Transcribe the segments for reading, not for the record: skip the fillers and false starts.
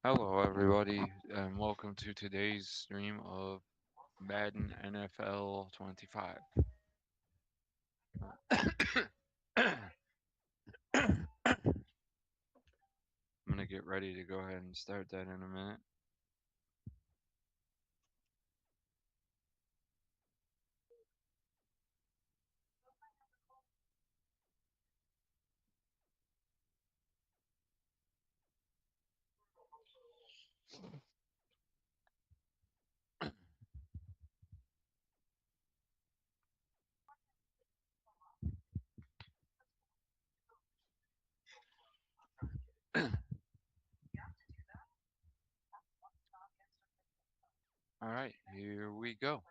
Hello, everybody, and welcome to today's stream of Madden NFL 25. I'm gonna get ready to go ahead and start that in a minute. All right, here we go.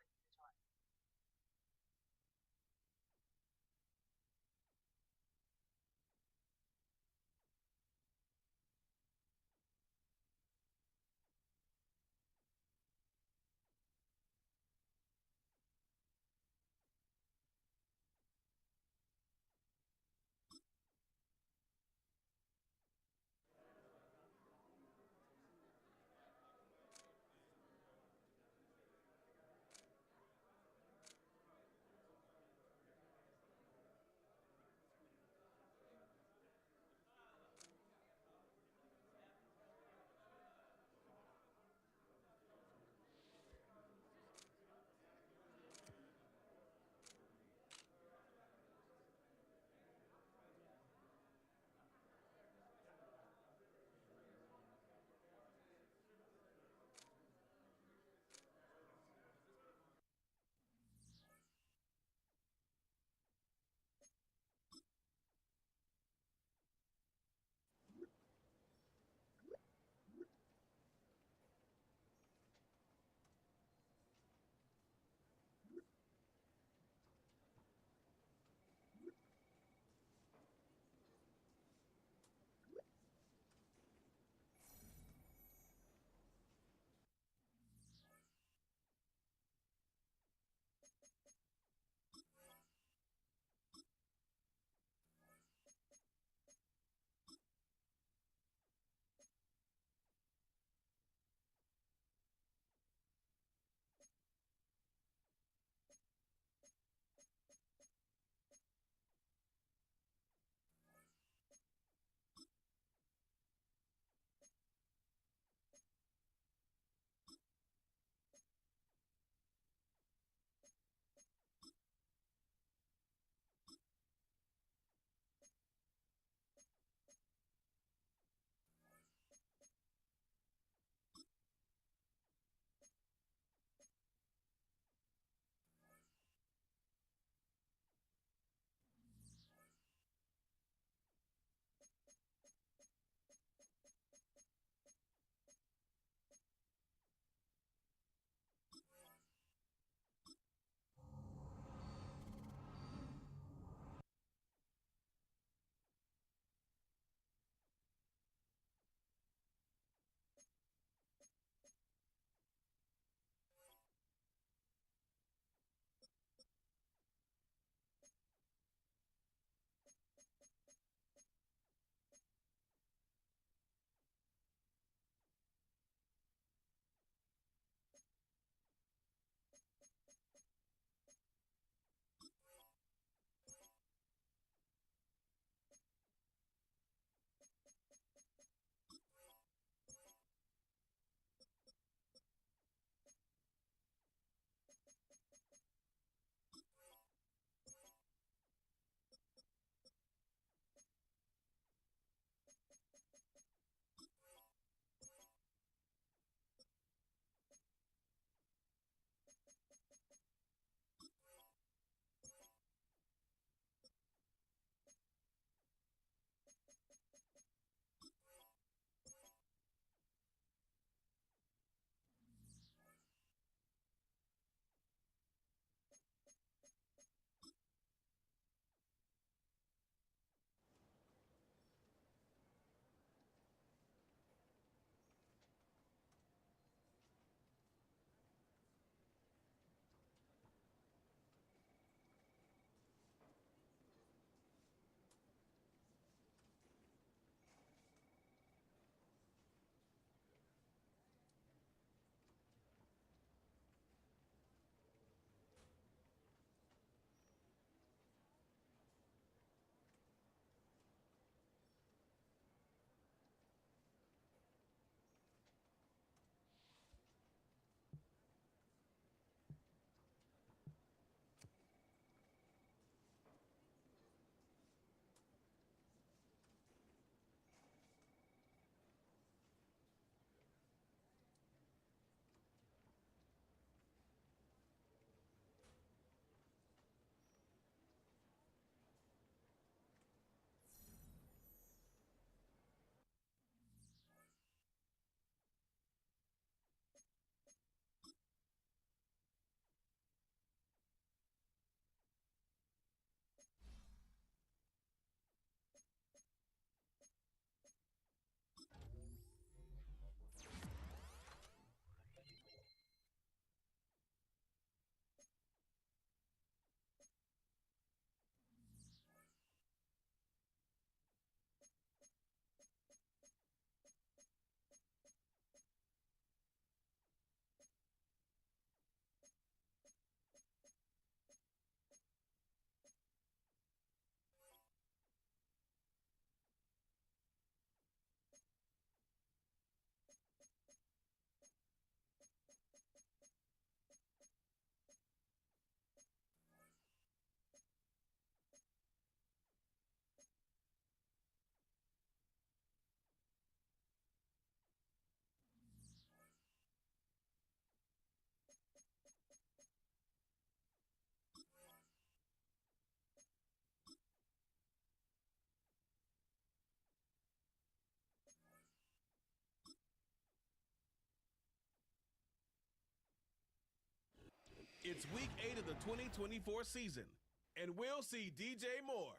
It's week 8 of the 2024 season, and we'll see DJ Moore,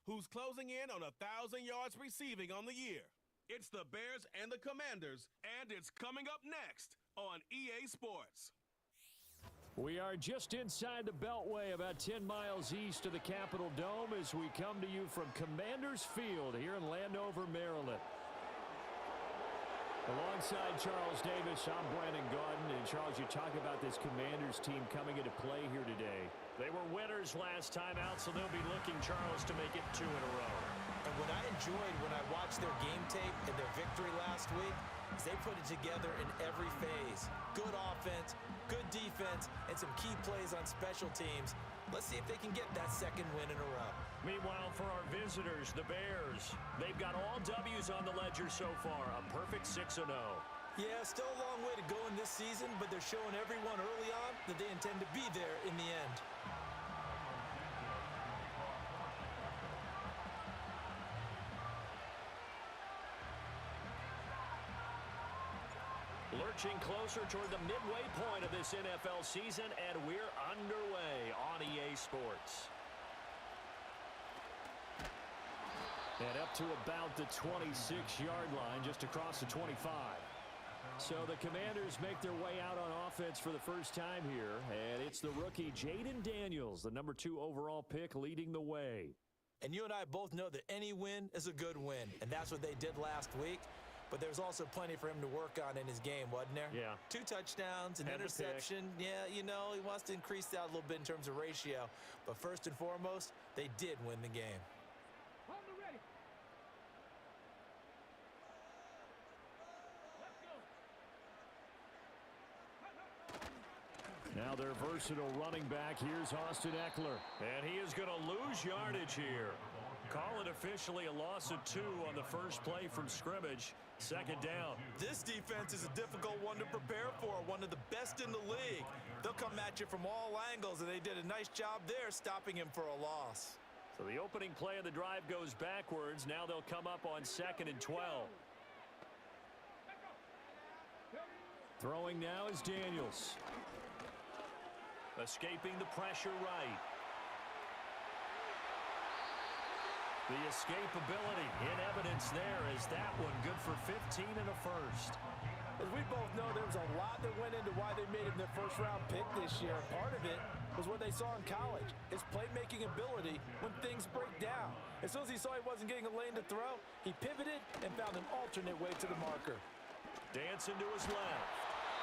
who's closing in on 1,000 yards receiving on the year. It's the Bears and the Commanders, and it's coming up next on EA Sports. We are just inside the Beltway, about 10 miles east of the Capitol Dome, as we come to you from Commanders Field here in Landover, Maryland. Alongside Charles Davis, I'm Brandon Gaudin. And Charles, you talk about this Commanders team coming into play here today. They were winners last time out, so they'll be looking, Charles, to make it 2 in a row. And what I enjoyed when I watched their game tape and their victory last week is they put it together in every phase. Good offense, good defense, and some key plays on special teams. Let's see if they can get that second win in a row. Meanwhile, for our visitors, the Bears, they've got all W's on the ledger so far, a perfect 6-0. Yeah, still a long way to go in this season, but they're showing everyone early on that they intend to be there in the end. Lurching closer toward the midway point of this NFL season, and we're underway on EA Sports. And up to about the 26-yard line, just across the 25. So the Commanders make their way out on offense for the first time here, and it's the rookie Jayden Daniels, the number 2 overall pick, leading the way. And you and I both know that any win is a good win, and that's what they did last week. But there's also plenty for him to work on in his game, wasn't there? Yeah. 2 touchdowns, an interception. Yeah, you know, he wants to increase that a little bit in terms of ratio. But first and foremost, they did win the game. Now their versatile running back, here's Austin Ekeler. And he is going to lose yardage here. Call it officially a loss of 2 on the first play from scrimmage. Second down. This defense is a difficult one to prepare for, one of the best in the league. They'll come at you from all angles, and they did a nice job there stopping him for a loss. So the opening play of the drive goes backwards. Now they'll come up on 2nd and 12. Throwing now is Daniels. Escaping the pressure right. The escapability in evidence there is that one good for 15 and a first. As we both know, there was a lot that went into why they made him their first-round pick this year. Part of it was what they saw in college, his playmaking ability when things break down. As soon as he saw he wasn't getting a lane to throw, he pivoted and found an alternate way to the marker. Dancing to his left.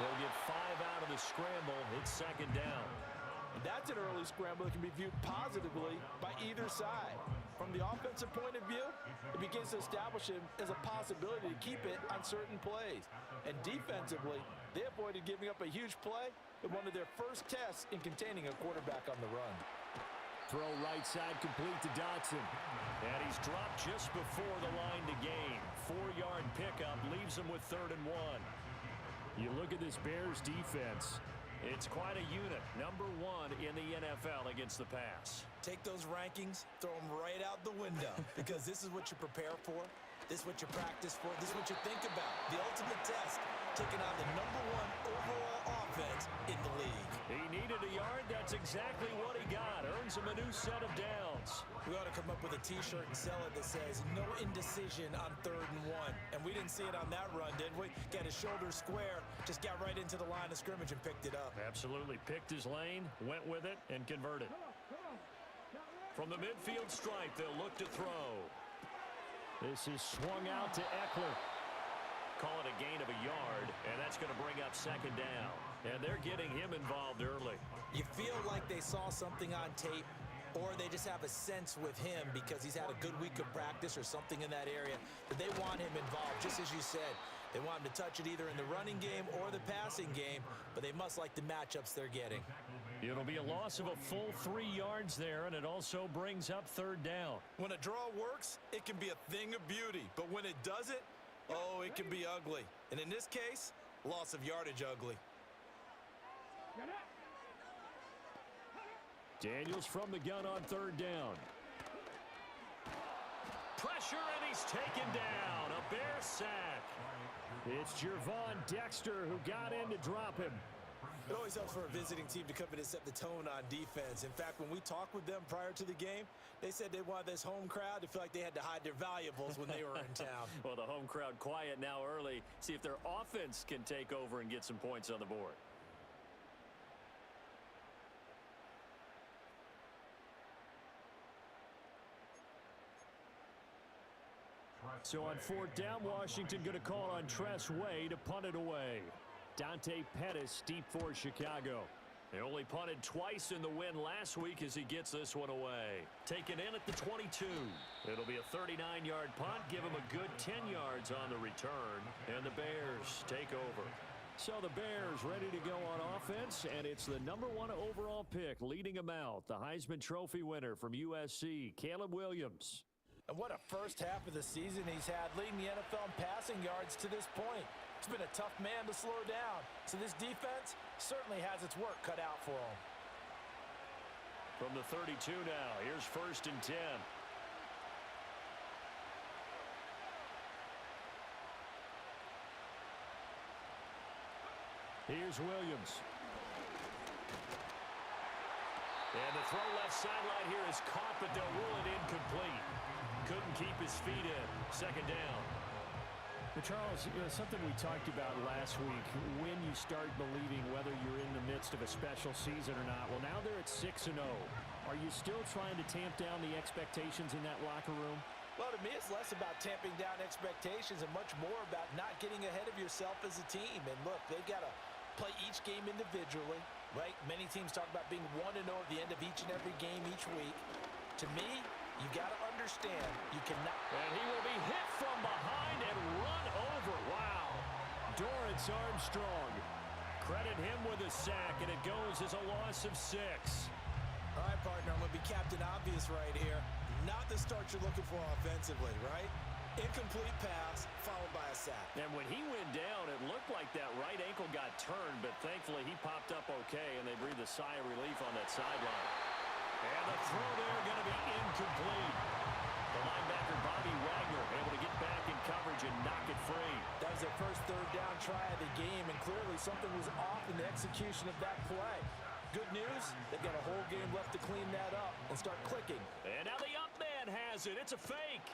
They'll get 5 out of the scramble. It's second down. And that's an early scramble that can be viewed positively by either side. From the offensive point of view, it begins to establish him as a possibility to keep it on certain plays. And defensively, they avoided giving up a huge play in one of their first tests in containing a quarterback on the run. Throw right side complete to Dotson. And he's dropped just before the line to gain. 4-yard pickup leaves him with 3rd and 1. You look at this Bears defense. It's quite a unit. Number 1 in the NFL against the pass. Take those rankings, throw them right out the window, because this is what you prepare for. This is what you practice for. This is what you think about. The ultimate test, taking on the number 1 overall offense in the league. He needed a yard. That's exactly what he got. Earns him a new set of downs. We ought to come up with a T-shirt and sell it that says, no indecision on 3rd and 1. And we didn't see it on that run, did we? Got his shoulders square, just got right into the line of scrimmage and picked it up. Absolutely. Picked his lane, went with it, and converted. From the midfield stripe, they'll look to throw. This is swung out to Ekeler. Call it a gain of a yard, and that's going to bring up second down. And they're getting him involved early. You feel like they saw something on tape, or they just have a sense with him because he's had a good week of practice or something in that area, that they want him involved, just as you said. They want him to touch it either in the running game or the passing game, but they must like the matchups they're getting. It'll be a loss of a full 3 yards there, and it also brings up 3rd down. When a draw works, it can be a thing of beauty, but when it doesn't, oh, it can be ugly. And in this case, loss of yardage ugly. Daniels from the gun on 3rd down. Pressure, and he's taken down. A Bear sack. It's Gervon Dexter who got in to drop him. It always helps for a visiting team to come in and set the tone on defense. In fact, when we talked with them prior to the game, they said they wanted this home crowd to feel like they had to hide their valuables when they were in town. Well, the home crowd quiet now early. See if their offense can take over and get some points on the board. So on fourth down, Washington going to call on Tress Way to punt it away. Dante Pettis deep for Chicago. They only punted twice in the win last week as he gets this one away. Taken in at the 22. It'll be a 39-yard punt. Give him a good 10 yards on the return. And the Bears take over. So the Bears ready to go on offense, and it's the #1 overall pick leading them out. The Heisman Trophy winner from USC, Caleb Williams. And what a first half of the season he's had, leading the NFL in passing yards to this point. It's been a tough man to slow down. So this defense certainly has its work cut out for him. From the 32 now, here's 1st and 10. Here's Williams. And the throw left sideline here is caught, but they'll rule it incomplete. Couldn't keep his feet in. 2nd down. But Charles, something we talked about last week, when you start believing whether you're in the midst of a special season or not. Well, now they're at 6-0. Are you still trying to tamp down the expectations in that locker room? Well, to me, it's less about tamping down expectations and much more about not getting ahead of yourself as a team. And look, they've got to play each game individually, right? Many teams talk about being 1-0 at the end of each and every game each week. To me, you got to understand you cannot. And he will be hit from behind and run over. Wow. Dorrance Armstrong. Credit him with a sack, and it goes as a loss of 6. All right, partner, I'm going to be Captain Obvious right here. Not the start you're looking for offensively, right? Incomplete pass, followed by a sack. And when he went down, it looked like that right ankle got turned, but thankfully he popped up okay, and they breathed a sigh of relief on that sideline. And the throw there going to be incomplete. The linebacker, Bobby Wagner, able to get back in coverage and knock it free. That was their first 3rd down try of the game, and clearly something was off in the execution of that play. Good news, they've got a whole game left to clean that up and start clicking. And now the up man has it. It's a fake.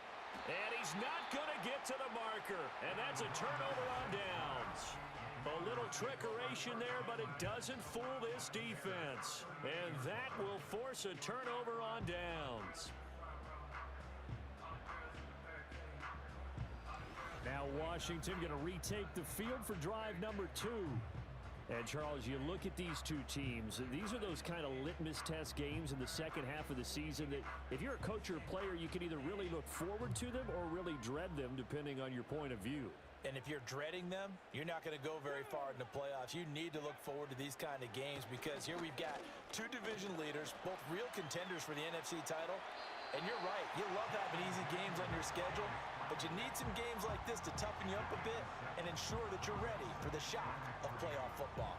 And he's not going to get to the marker. And that's a turnover on downs. A little trickeration there, but it doesn't fool this defense. And that will force a turnover on downs. Now Washington going to retake the field for drive number 2. And Charles, you look at these two teams, these are those kind of litmus test games in the second half of the season that if you're a coach or a player, you can either really look forward to them or really dread them depending on your point of view. And if you're dreading them, you're not going to go very far in the playoffs. You need to look forward to these kind of games because here we've got 2 division leaders, both real contenders for the NFC title. And you're right, you love having easy games on your schedule, but you need some games like this to toughen you up a bit and ensure that you're ready for the shock of playoff football.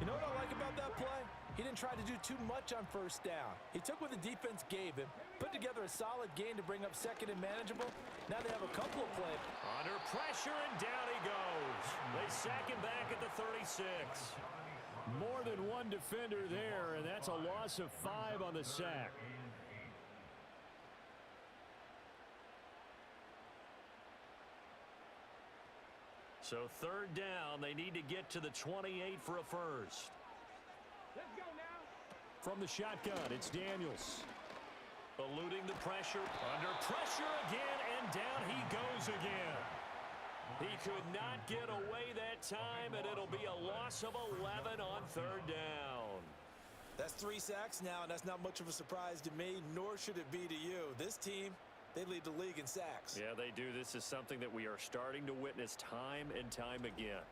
You know what I like about that play? He didn't try to do too much on 1st down. He took what the defense gave him, put together a solid gain to bring up 2nd and manageable. Now they have a couple of plays. Under pressure, and down he goes. They sack him back at the 36. More than one defender there, and that's a loss of 5 on the sack. So 3rd down, they need to get to the 28 for a first. Let's go now. From the shotgun, it's Daniels. Eluding the pressure. Under pressure again, and down he goes again. He could not get away that time, and it'll be a loss of 11 on 3rd down. That's 3 sacks now, and that's not much of a surprise to me, nor should it be to you. This team, they lead the league in sacks. Yeah, they do. This is something that we are starting to witness time and time again.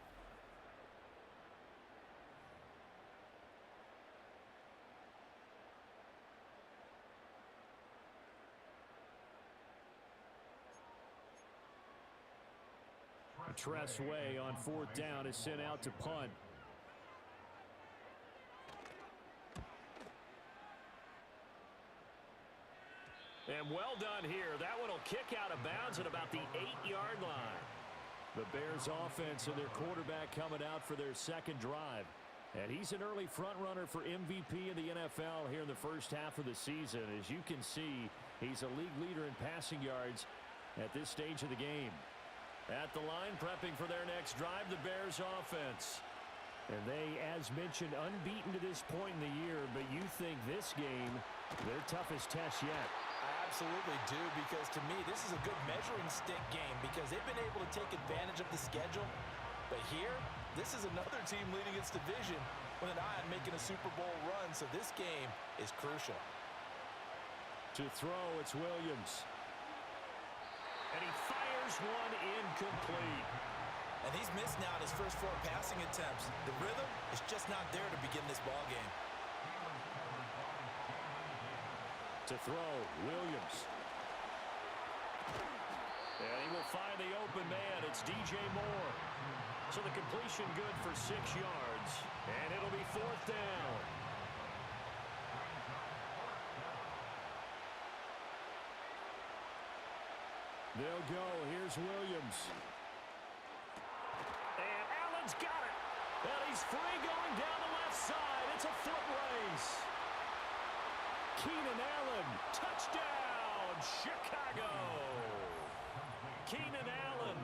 Tress Way on 4th down is sent out to punt. And well done here. That one will kick out of bounds at about the 8-yard line. The Bears offense and their quarterback coming out for their 2nd drive. And he's an early front runner for MVP in the NFL here in the first half of the season. As you can see, he's a league leader in passing yards at this stage of the game. At the line, prepping for their next drive, the Bears offense. And they, as mentioned, unbeaten to this point in the year, but you think this game, their toughest test yet. I absolutely do, because to me, this is a good measuring stick game because they've been able to take advantage of the schedule. But here, this is another team leading its division with an eye on making a Super Bowl run, so this game is crucial. To throw, it's Williams. And he fires one incomplete. And he's missed now his first 4 passing attempts. The rhythm is just not there to begin this ball game. To throw, Williams. And he will find the open man. It's DJ Moore. So the completion good for 6 yards. And it'll be 4th down. They'll go. Here's Williams. And Allen's got it. And he's free going down the left side. It's a foot race. Keenan Allen, touchdown, Chicago. Keenan Allen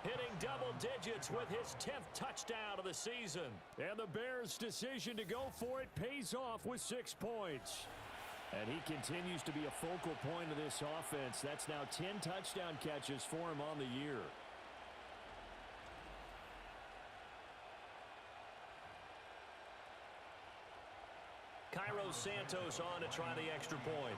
hitting double digits with his 10th touchdown of the season. And the Bears' decision to go for it pays off with 6 points. And he continues to be a focal point of this offense. That's now 10 touchdown catches for him on the year. Cairo Santos on to try the extra point.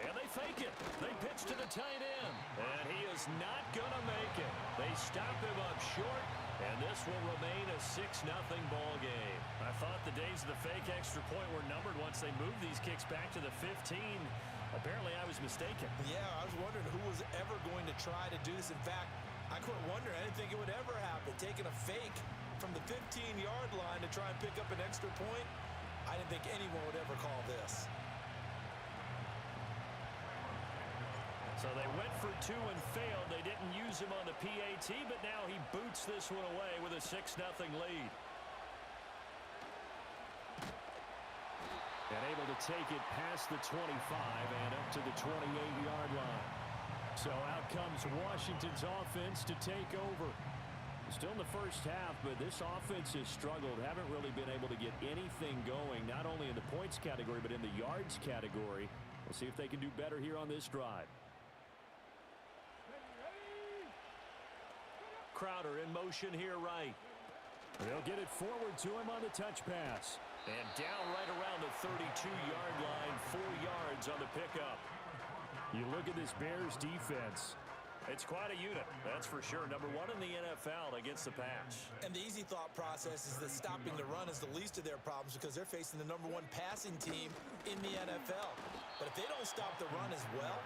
And they fake it. They pitch to the tight end. And he is not going to make it. They stop him up short. And this will remain a 6-0 ball game. I thought the days of the fake extra point were numbered once they moved these kicks back to the 15. Apparently, I was mistaken. Yeah, I was wondering who was ever going to try to do this. In fact, I couldn't wonder. I didn't think it would ever happen. Taking a fake from the 15-yard line to try and pick up an extra point, I didn't think anyone would ever call this. So they went for 2 and failed. They didn't use him on the PAT, but now he boots this one away with a 6-0 lead. And able to take it past the 25 and up to the 28-yard line. So out comes Washington's offense to take over. Still in the first half, but this offense has struggled. Haven't really been able to get anything going, not only in the points category, but in the yards category. We'll see if they can do better here on this drive. Crowder in motion here right. They'll get it forward to him on the touch pass. And down right around the 32-yard line, 4 yards on the pickup. You look at this Bears defense. It's quite a unit, that's for sure. Number 1 in the NFL against the pass. And the easy thought process is that stopping the run is the least of their problems because they're facing the number 1 passing team in the NFL. But if they don't stop the run as well,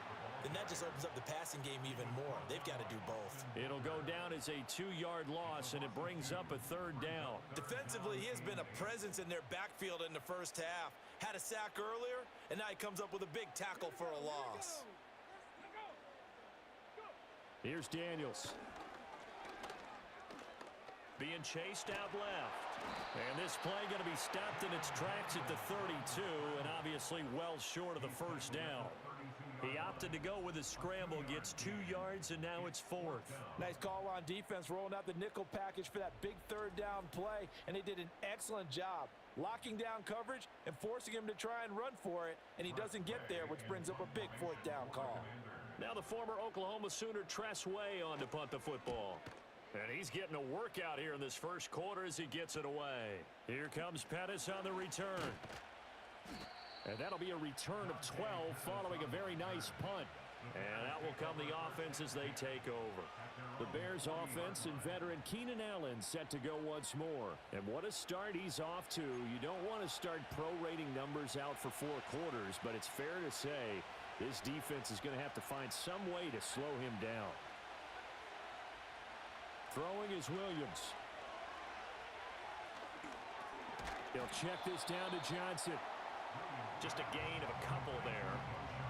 then that just opens up the passing game even more. They've got to do both. It'll go down as a 2-yard loss, and it brings up a 3rd down. Defensively, he has been a presence in their backfield in the first half. Had a sack earlier, and now he comes up with a big tackle for a loss. Here's Daniels. Being chased out left. And this play going to be stopped in its tracks at the 32, and obviously well short of the first down. He opted to go with a scramble, gets 2 yards, and now it's 4th. Nice call on defense, rolling out the nickel package for that big 3rd down play, and they did an excellent job locking down coverage and forcing him to try and run for it, and he doesn't get there, which brings up a big 4th down call. Now the former Oklahoma Sooner Tress Way on to punt the football. And he's getting a workout here in this first quarter as he gets it away. Here comes Pettis on the return. And that'll be a return of 12 following a very nice punt. And out will come the offense as they take over. The Bears offense and veteran Keenan Allen set to go once more. And what a start he's off to. You don't want to start prorating numbers out for 4 quarters, but it's fair to say this defense is going to have to find some way to slow him down. Throwing is Williams. He'll check this down to Johnson. Just a gain of a couple there.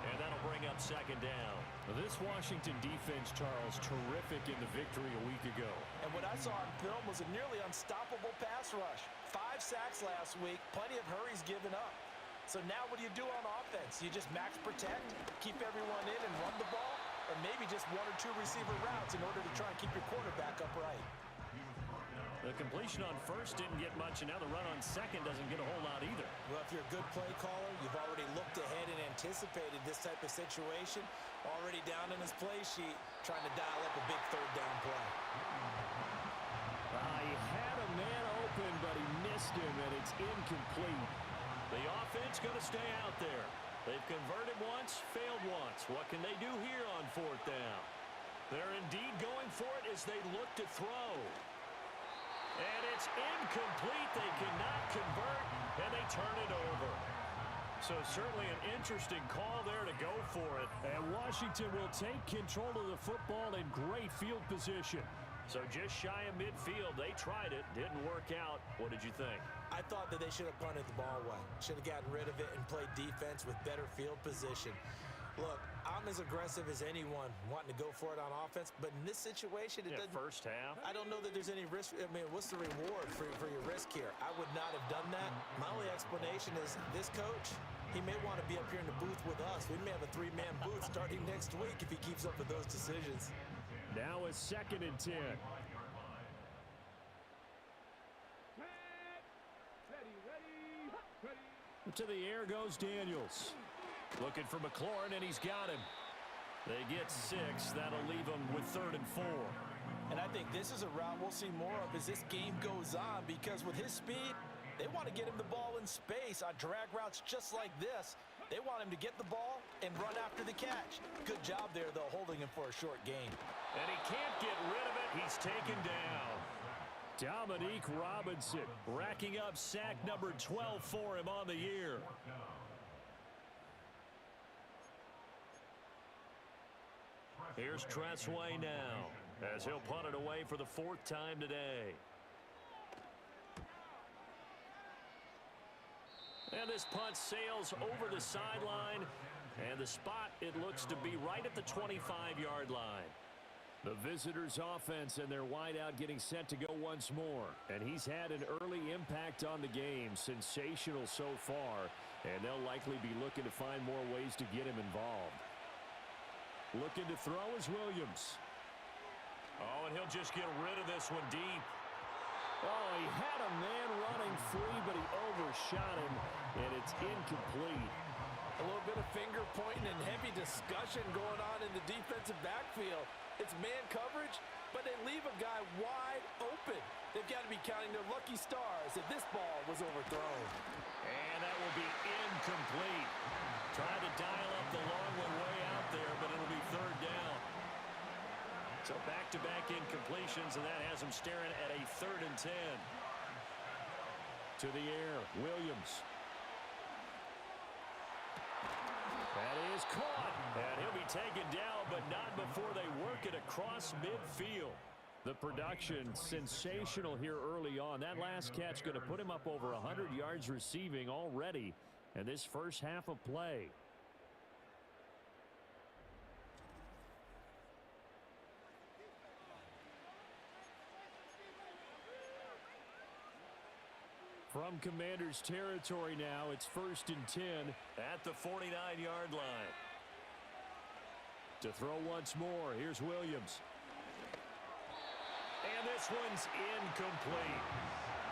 And that'll bring bring up second down. This Washington defense, Charles, terrific in the victory a week ago. And what I saw on film was a nearly unstoppable pass rush. 5 sacks last week, plenty of hurries given up. So now what do you do on offense? You just max protect, keep everyone in and run the ball, or maybe just 1 or 2 receiver routes in order to try and keep your quarterback upright. The completion on first didn't get much, and now the run on second doesn't get a whole lot either. Well, if you're a good play caller, you've already looked ahead and anticipated this type of situation. Already down in his play sheet, trying to dial up a big third down play. He had a man open, but he missed him, and it's incomplete. The offense going to stay out there. They've converted once, failed once. What can they do here on 4th down? They're indeed going for it as they look to throw. And it's incomplete. They cannot convert, and they turn it over. So certainly an interesting call there to go for it. And Washington will take control of the football in great field position. So just shy of midfield. They tried it. Didn't work out. What did you think? I thought that they should have punted the ball away. Should have gotten rid of it and played defense with better field position. Look, I'm as aggressive as anyone wanting to go for it on offense, but in this situation, it doesn't. First half. I don't know that there's any risk. I mean, what's the reward for your risk here? I would not have done that. My only explanation is this coach, he may want to be up here in the booth with us. We may have a 3-man booth starting next week if he keeps up with those decisions. Now a 2nd and 10. To the air goes Daniels. Looking for McLaurin, and he's got him. They get 6. That'll leave them with 3rd and 4. And I think this is a route we'll see more of as this game goes on, because with his speed, they want to get him the ball in space on drag routes just like this. They want him to get the ball and run after the catch. Good job there, though, holding him for a short gain. And he can't get rid of it. He's taken down. Dominique Robinson racking up sack number 12 for him on the year. Here's Tressway now as he'll punt it away for the 4th time today. And this punt sails over the sideline, and the spot, it looks to be right at the 25-yard line. The visitors' offense and their wideout getting set to go once more. And he's had an early impact on the game. Sensational so far. And they'll likely be looking to find more ways to get him involved. Looking to throw is Williams. Oh, and he'll just get rid of this one deep. Oh, he had a man running free, but he overshot him, and it's incomplete. A little bit of finger pointing and heavy discussion going on in the defensive backfield. It's man coverage, but they leave a guy wide open. They've got to be counting their lucky stars that this ball was overthrown. And that will be incomplete. Trying to dial up the long one way out there, but it'll be 3rd down. So back-to-back incompletions, and that has them staring at a 3rd and 10. To the air, Williams. That is caught, and he'll be taken down, but not before they work it across midfield. The production, sensational here early on. That last catch going to put him up over 100 yards receiving already in this first half of play. From Commanders territory now, it's 1st and 10 at the 49-yard line. To throw once more, here's Williams. And this one's incomplete.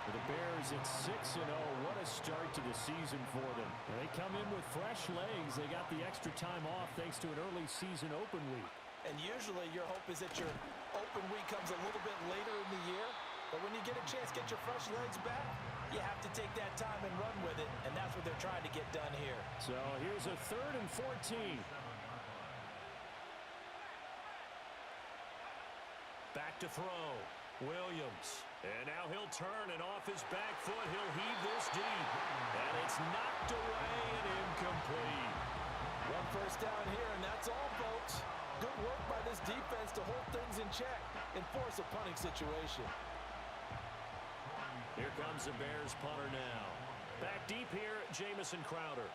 For the Bears, it's 6-0. What a start to the season for them. And they come in with fresh legs. They got the extra time off thanks to an early season open week. And usually your hope is that your open week comes a little bit later in the year. But when you get a chance to get your fresh legs back, you have to take that time and run with it. And that's what they're trying to get done here. So here's a 3rd and 14. Back to throw. Williams. And now he'll turn, and off his back foot, he'll heave this deep. And it's knocked away and incomplete. 1 first down here, and that's all, folks. Good work by this defense to hold things in check and force a punting situation. Here comes the Bears punter now. Back deep here, Jamison Crowder.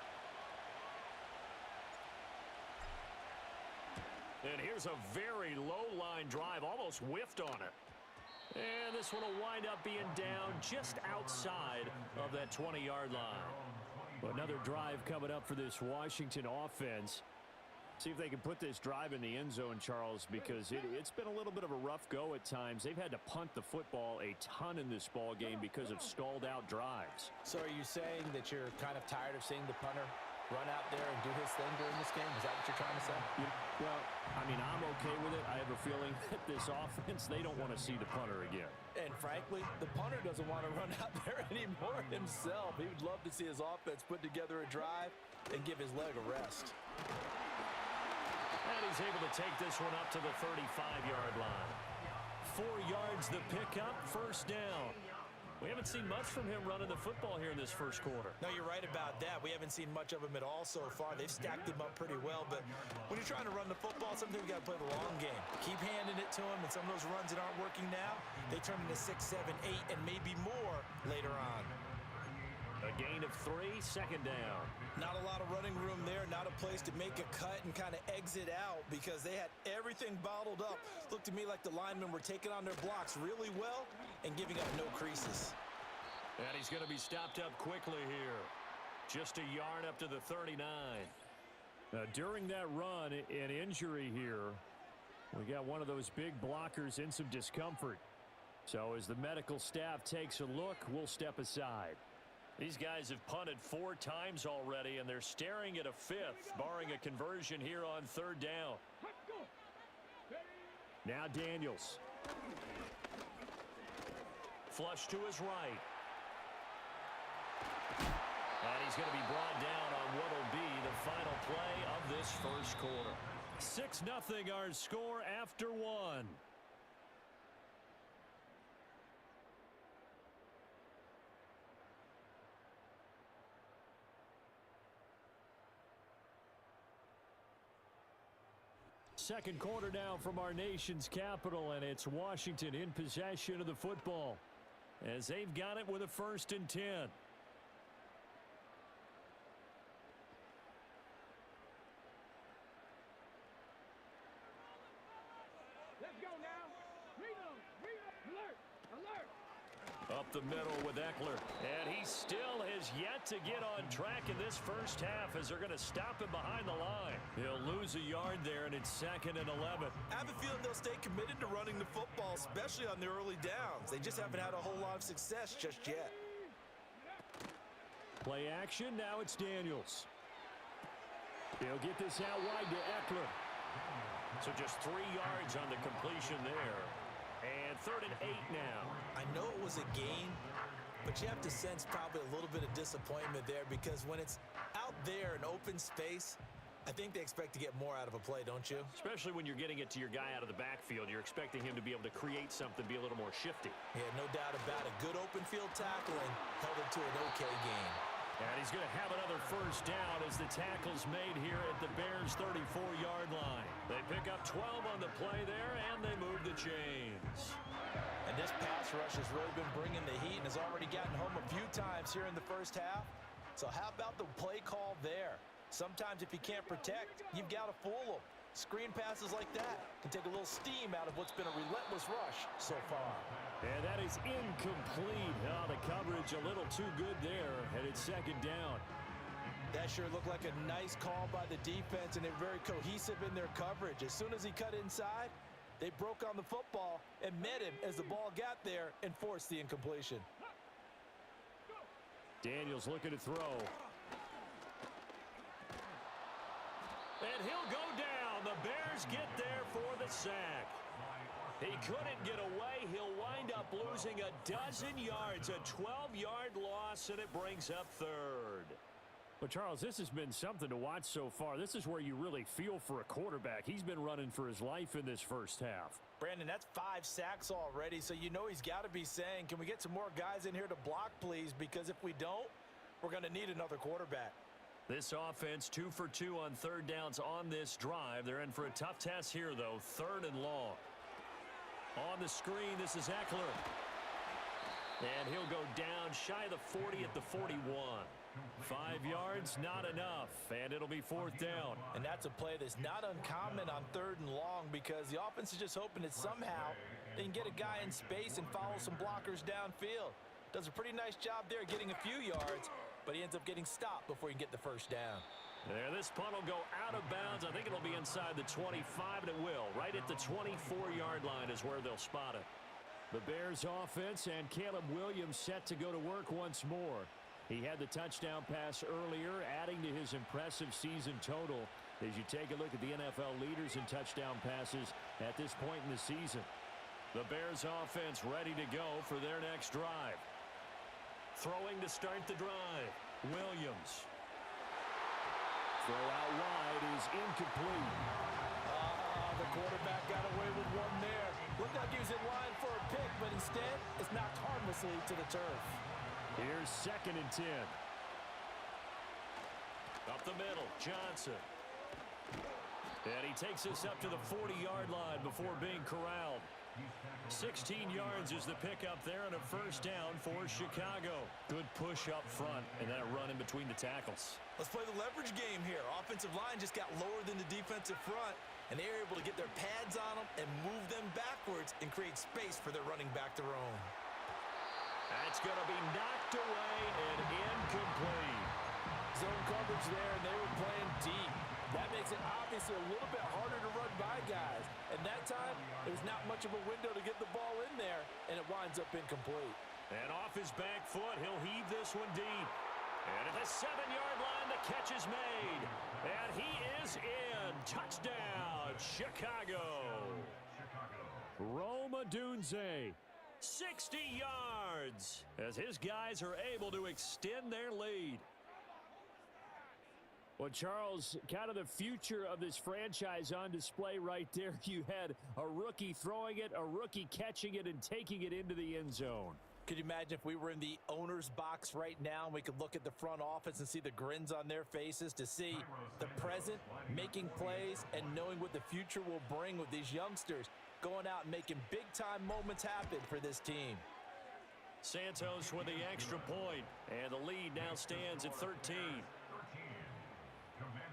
And here's a very low-line drive, almost whiffed on it. And this one will wind up being down just outside of that 20-yard line. Another drive coming up for this Washington offense. See if they can put this drive in the end zone, Charles, because it's been a little bit of a rough go at times. They've had to punt the football a ton in this ball game because of stalled-out drives. So are you saying that you're kind of tired of seeing the punter run out there and do his thing during this game? Is that what you're trying to say? Well, I mean, I'm okay with it. I have a feeling that this offense, they don't want to see the punter again. And frankly, the punter doesn't want to run out there anymore himself. He would love to see his offense put together a drive and give his leg a rest. And he's able to take this one up to the 35-yard line. 4 yards the pickup, first down. We haven't seen much from him running the football here in this first quarter. No, you're right about that. We haven't seen much of him at all so far. They've stacked him up pretty well, but when you're trying to run the football, sometimes you got to play the long game. Keep handing it to him, and some of those runs that aren't working now, they turn into 6, 7, 8, and maybe more later on. A gain of 3, second down. Not a lot of running room there, not a place to make a cut and kind of exit out because they had everything bottled up. Looked to me like the linemen were taking on their blocks really well and giving up no creases. And he's going to be stopped up quickly here. Just a yard up to the 39. During that run, an injury here. We got one of those big blockers in some discomfort. So as the medical staff takes a look, we'll step aside. These guys have punted 4 times already, and they're staring at a 5th, barring a conversion here on 3rd down. Now Daniels. Flush to his right. And he's going to be brought down on what will be the final play of this first quarter. 6-0 our score after 1. Second quarter now from our nation's capital, and it's Washington in possession of the football as they've got it with a 1st and 10. Let's go now. Read alert, alert. Up the middle with Eckler. And he still has yet to get on track in this first half as they're going to stop him behind the line. He'll lose a yard there, and it's 2nd and 11. I have a feeling they'll stay committed to running the football, especially on their early downs. They just haven't had a whole lot of success just yet. Play action, now it's Daniels. He'll get this out wide to Eckler. So just 3 yards on the completion there. And 3rd and 8 now. I know it was a gain, but you have to sense probably a little bit of disappointment there because when it's out there in open space, I think they expect to get more out of a play, don't you? Especially when you're getting it to your guy out of the backfield. You're expecting him to be able to create something, be a little more shifty. Yeah, no doubt about it. Good open field tackling held it to an okay game. And he's going to have another first down as the tackle's made here at the Bears' 34-yard line. They pick up 12 on the play there, and they move the chains. And this pass rush has really been bringing the heat and has already gotten home a few times here in the first half. So how about the play call there? Sometimes if you can't protect, you've got to fool them. Screen passes like that can take a little steam out of what's been a relentless rush so far. And that is incomplete. Oh, the coverage a little too good there, and it's 2nd down. That sure looked like a nice call by the defense, and they're very cohesive in their coverage. As soon as he cut inside, they broke on the football and met him as the ball got there and forced the incompletion. Daniels looking to throw. And he'll go down. The Bears get there for the sack. He couldn't get away. He'll wind up losing a dozen yards, a 12-yard loss, and it brings up 3rd. But, Charles, this has been something to watch so far. This is where you really feel for a quarterback. He's been running for his life in this first half. Brandon, that's 5 sacks already, so you know he's got to be saying, can we get some more guys in here to block, please? Because if we don't, we're going to need another quarterback. This offense 2 for 2 on 3rd downs on this drive. They're in for a tough test here, though. 3rd and long. On the screen, this is Eckler. And he'll go down shy of the 40 at the 41. 5 yards, not enough, and it'll be 4th down. And that's a play that's not uncommon on 3rd and long because the offense is just hoping that somehow they can get a guy in space and follow some blockers downfield. Does a pretty nice job there getting a few yards, but he ends up getting stopped before he can get the first down. There, this punt will go out of bounds. I think it'll be inside the 25, and it will. Right at the 24-yard line is where they'll spot it. The Bears offense and Caleb Williams set to go to work once more. He had the touchdown pass earlier, adding to his impressive season total as you take a look at the NFL leaders in touchdown passes at this point in the season. The Bears offense ready to go for their next drive. Throwing to start the drive, Williams. Throw out wide is incomplete. The quarterback got away with one there. Looked like he was in line for a pick, but instead it's knocked harmlessly to the turf. Here's 2nd and 10. Up the middle, Johnson. And he takes us up to the 40-yard line before being corralled. 16 yards is the pickup there on a first down for Chicago. Good push up front and then a run in between the tackles. Let's play the leverage game here. Offensive line just got lower than the defensive front, and they were able to get their pads on them and move them backwards and create space for their running back to roam. That's going to be knocked away and incomplete. Zone coverage there, and they were playing deep. That makes it obviously a little bit harder to run by guys. And that time, there was not much of a window to get the ball in there, and it winds up incomplete. And off his back foot, he'll heave this one deep. And at the 7-yard line, the catch is made. And he is in. Touchdown, Chicago. Rome Odunze, 60 yards, as his guys are able to extend their lead. Well, Charles, kind of the future of this franchise on display right there. You had a rookie throwing it, a rookie catching it, and taking it into the end zone. Could you imagine if we were in the owner's box right now and we could look at the front office and see the grins on their faces, to see the present making plays and knowing what the future will bring with these youngsters going out and making big-time moments happen for this team. Santos with the extra point, and the lead now stands at 13.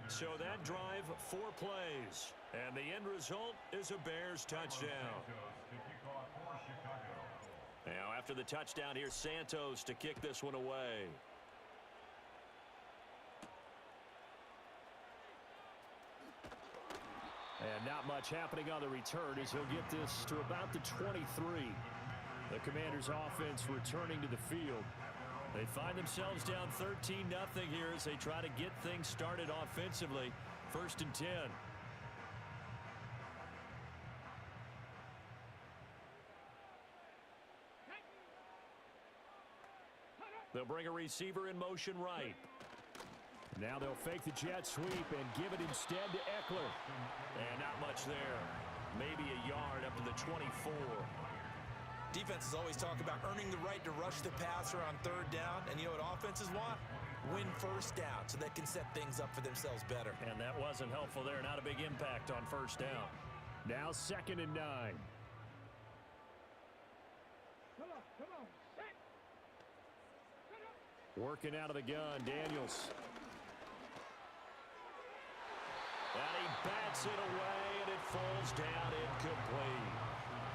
So that drive, 4 plays, and the end result is a Bears touchdown. Now after the touchdown, here's Santos to kick this one away. And not much happening on the return as he'll get this to about the 23. The Commanders' offense returning to the field. They find themselves down 13-0 here as they try to get things started offensively. 1st and 10. They'll bring a receiver in motion right. Now they'll fake the jet sweep and give it instead to Eckler. And not much there. Maybe a yard up to the 24. Defenses always talk about earning the right to rush the passer on 3rd down. And you know what offenses want? Win 1st down so they can set things up for themselves better. And that wasn't helpful there. Not a big impact on 1st down. Now 2nd and 9. Come on. Set. Working out of the gun, Daniels. And he bats it away, and it falls down incomplete.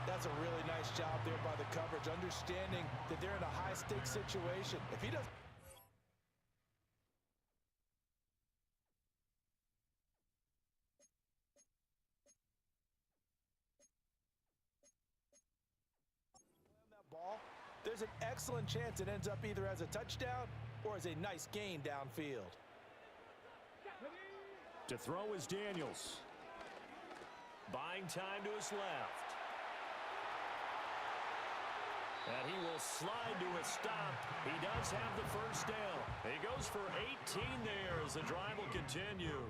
That's a really nice job there by the coverage, understanding that they're in a high-stakes situation. If he doesn't... that ball, there's an excellent chance it ends up either as a touchdown or as a nice gain downfield. To throw is Daniels. Buying time to his left. And he will slide to a stop. He does have the 1st down. He goes for 18 there as the drive will continue.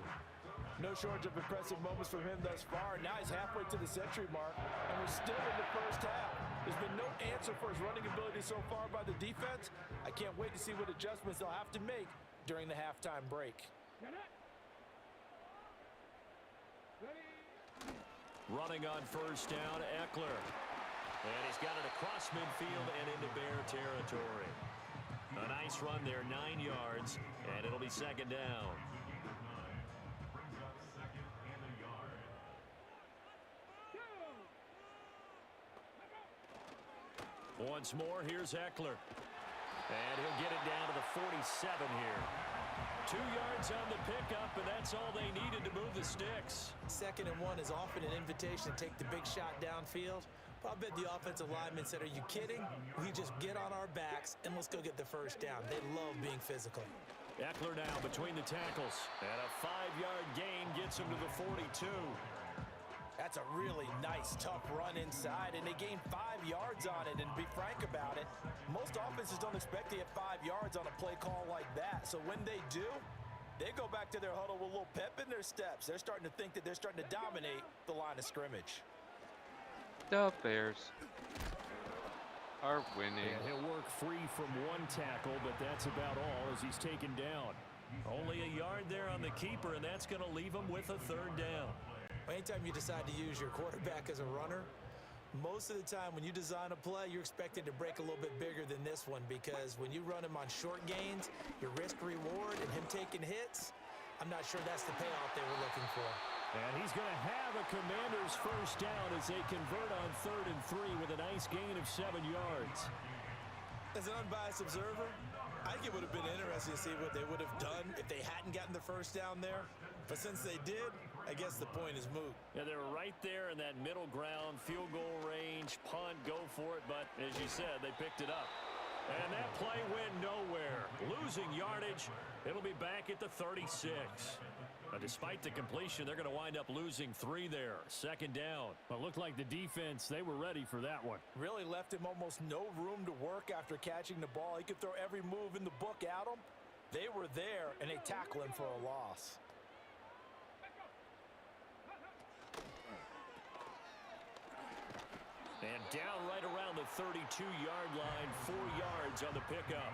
No shortage of impressive moments from him thus far. Now he's halfway to the century mark, and we're still in the 1st half. There's been no answer for his running ability so far by the defense. I can't wait to see what adjustments they'll have to make during the halftime break. Running on 1st down, Eckler. And he's got it across midfield and into Bear territory. A nice run there, 9 yards, and it'll be second down. Once more, here's Eckler. And he'll get it down to the 47 here. 2 yards on the pickup, and that's all they needed to move the sticks. 2nd and 1 is often an invitation to take the big shot downfield. But I bet the offensive lineman said, are you kidding? We just get on our backs and let's go get the first down. They love being physical. Eckler now between the tackles. And a 5-yard gain gets him to the 42. That's a really nice, tough run inside, and they gained 5 yards on it. And to be frank about it, most offenses don't expect to get 5 yards on a play call like that. So when they do, they go back to their huddle with a little pep in their steps. They're starting to think that they're starting to dominate the line of scrimmage. The Bears are winning. And he'll work free from one tackle, but that's about all as he's taken down. Only a yard there on the keeper, and that's going to leave him with a 3rd down. Anytime you decide to use your quarterback as a runner, most of the time when you design a play, you're expected to break a little bit bigger than this one, because when you run him on short gains, your risk-reward and him taking hits, I'm not sure that's the payoff they were looking for. And he's going to have a Commanders first down as they convert on 3rd and 3 with a nice gain of 7 yards. As an unbiased observer, I think it would have been interesting to see what they would have done if they hadn't gotten the first down there. But since they did, I guess the point is moot. Yeah, they were right there in that middle ground, field goal range, punt, go for it. But as you said, they picked it up. And that play went nowhere. Losing yardage, it'll be back at the 36. Despite the completion, they're going to wind up losing 3 there. 2nd down. Well, it looked like the defense, they were ready for that one. Really left him almost no room to work after catching the ball. He could throw every move in the book at him. They were there, and they tackle him for a loss. And down right around the 32-yard line, 4 yards on the pickup.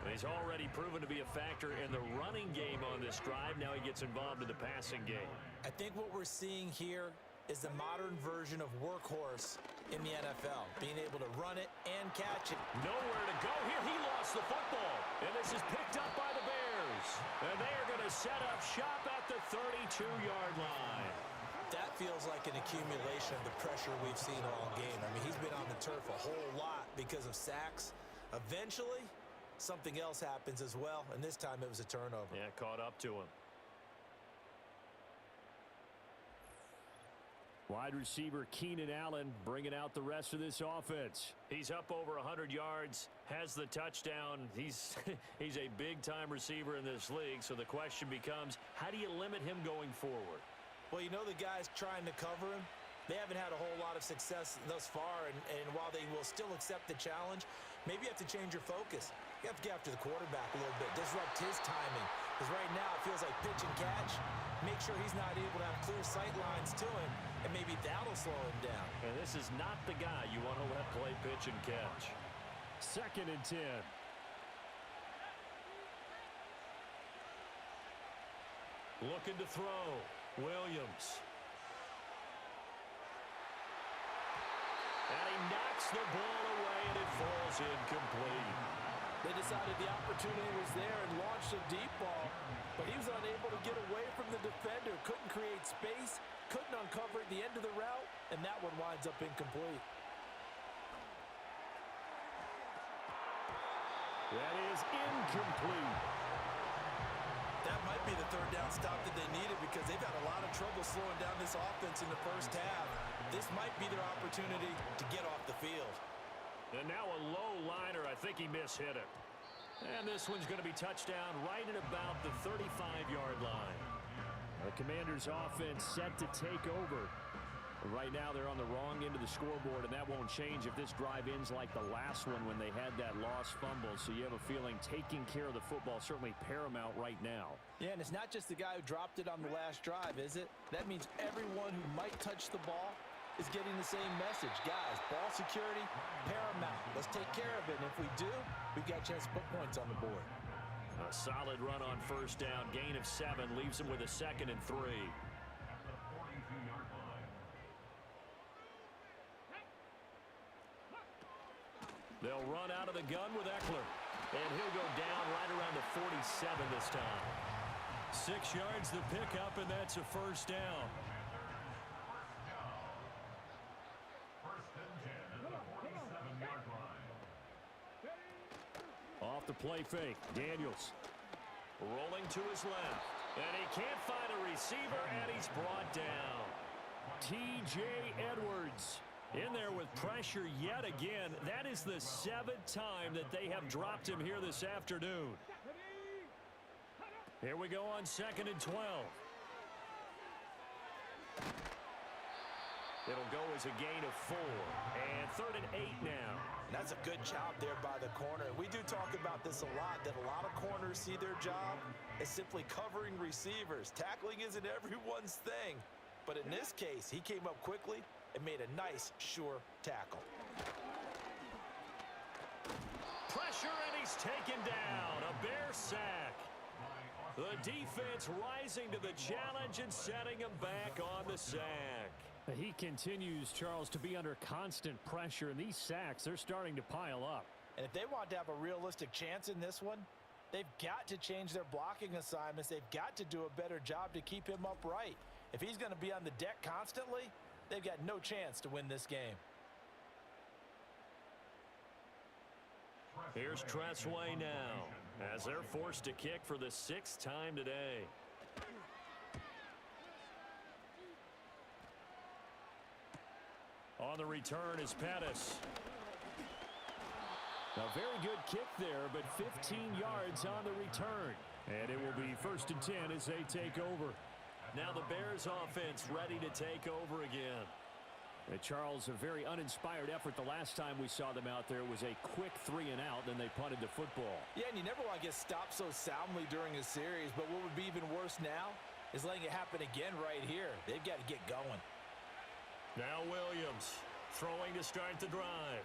He's already proven to be a factor in the running game on this drive. Now he gets involved in the passing game. I think what we're seeing here is the modern version of workhorse in the NFL, being able to run it and catch it. Nowhere to go here. He lost the football. And this is picked up by the Bears. And they are going to set up shop at the 32-yard line. That feels like an accumulation of the pressure we've seen all game. I mean, he's been on the turf a whole lot because of sacks. Eventually, something else happens as well, and this time it was a turnover. Yeah, caught up to him. Wide receiver Keenan Allen bringing out the rest of this offense. He's up over 100 yards, has the touchdown. He's a big-time receiver in this league, so the question becomes, how do you limit him going forward? Well, you know the guys trying to cover him, they haven't had a whole lot of success thus far, and while they will still accept the challenge, maybe you have to change your focus. You have to get after the quarterback a little bit, disrupt his timing, because right now it feels like pitch and catch. Make sure he's not able to have clear sight lines to him, and maybe that'll slow him down. And this is not the guy you want to let play pitch and catch. 2nd and 10. Looking to throw. Williams. And he knocks the ball away, and it falls incomplete. They decided the opportunity was there and launched a deep ball, but he was unable to get away from the defender, couldn't create space, couldn't uncover at the end of the route, and that one winds up incomplete. That is incomplete. That might be the 3rd down stop that they needed, because they've had a lot of trouble slowing down this offense in the first half. This might be their opportunity to get off the field. And now a low liner. I think he mishit it. And this one's going to be touchdown right at about the 35-yard line. The Commanders' offense set to take over. Right now they're on the wrong end of the scoreboard, and that won't change if this drive ends like the last one when they had that lost fumble. So you have a feeling taking care of the football certainly paramount right now. Yeah, and it's not just the guy who dropped it on the last drive, is it? That means everyone who might touch the ball is getting the same message. Guys, ball security, paramount. Let's take care of it. And if we do, we've got a chance to put points on the board. A solid run on first down. Gain of 7 leaves him with a 2nd and 3. They'll run out of the gun with Eckler. And he'll go down right around the 47 this time. 6 yards the pickup, and that's a first down. Off the play fake, Daniels. Rolling to his left. And he can't find a receiver, and he's brought down. T.J. Edwards in there with pressure yet again. That is the 7th time that they have dropped him here this afternoon. Here we go on 2nd and 12. It'll go as a gain of 4. And 3rd and 8 now. That's a good job there by the corner. We do talk about this a lot, that a lot of corners see their job as simply covering receivers. Tackling isn't everyone's thing. But in this case, he came up quickly and made a nice, sure tackle. Pressure, and he's taken down. A Bear sack. The defense rising to the challenge and setting him back on the sack. He continues, Charles, to be under constant pressure, and these sacks, they're starting to pile up. And if they want to have a realistic chance in this one, they've got to change their blocking assignments. They've got to do a better job to keep him upright. If he's going to be on the deck constantly, they've got no chance to win this game. Here's Tressway now, as they're forced to kick for the 6th time today. On the return is Pettis. A very good kick there, but 15 yards on the return. And it will be 1st and 10 as they take over. Now the Bears offense ready to take over again. And Charles, a very uninspired effort the last time we saw them out there was a quick 3 and out, then they punted the football. Yeah, and you never want to get stopped so soundly during a series, but what would be even worse now is letting it happen again right here. They've got to get going. Now Williams throwing to start the drive.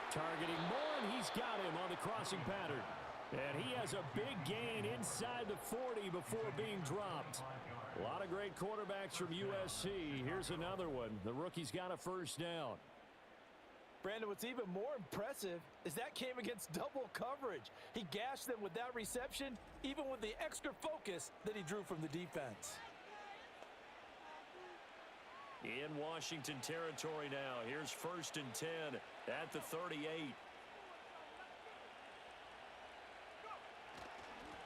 Targeting Moore, and he's got him on the crossing pattern. And he has a big gain inside the 40 before being dropped. A lot of great quarterbacks from USC. Here's another one. The rookie's got a first down. Brandon, what's even more impressive is that came against double coverage. He gashed them with that reception, even with the extra focus that he drew from the defense. In Washington territory now. Here's 1st and 10 at the 38.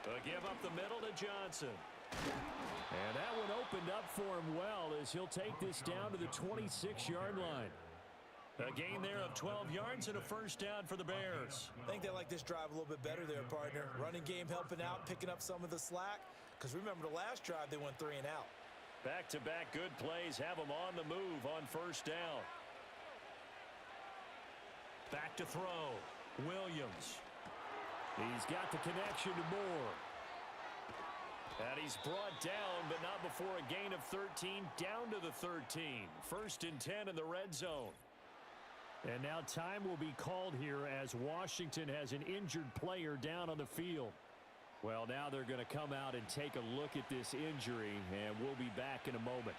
A give up the middle to Johnson. And that one opened up for him well as he'll take this down to the 26-yard line. A gain there of 12 yards and a first down for the Bears. I think they like this drive a little bit better there, partner. Running game helping out, picking up some of the slack. Because remember the last drive, they went 3 and out. Back-to-back good plays have them on the move on first down. Back to throw. Williams. He's got the connection to Moore. And he's brought down, but not before a gain of 13, down to the 13. 1st and 10 in the red zone. And now time will be called here as Washington has an injured player down on the field. Well, now they're going to come out and take a look at this injury, and we'll be back in a moment.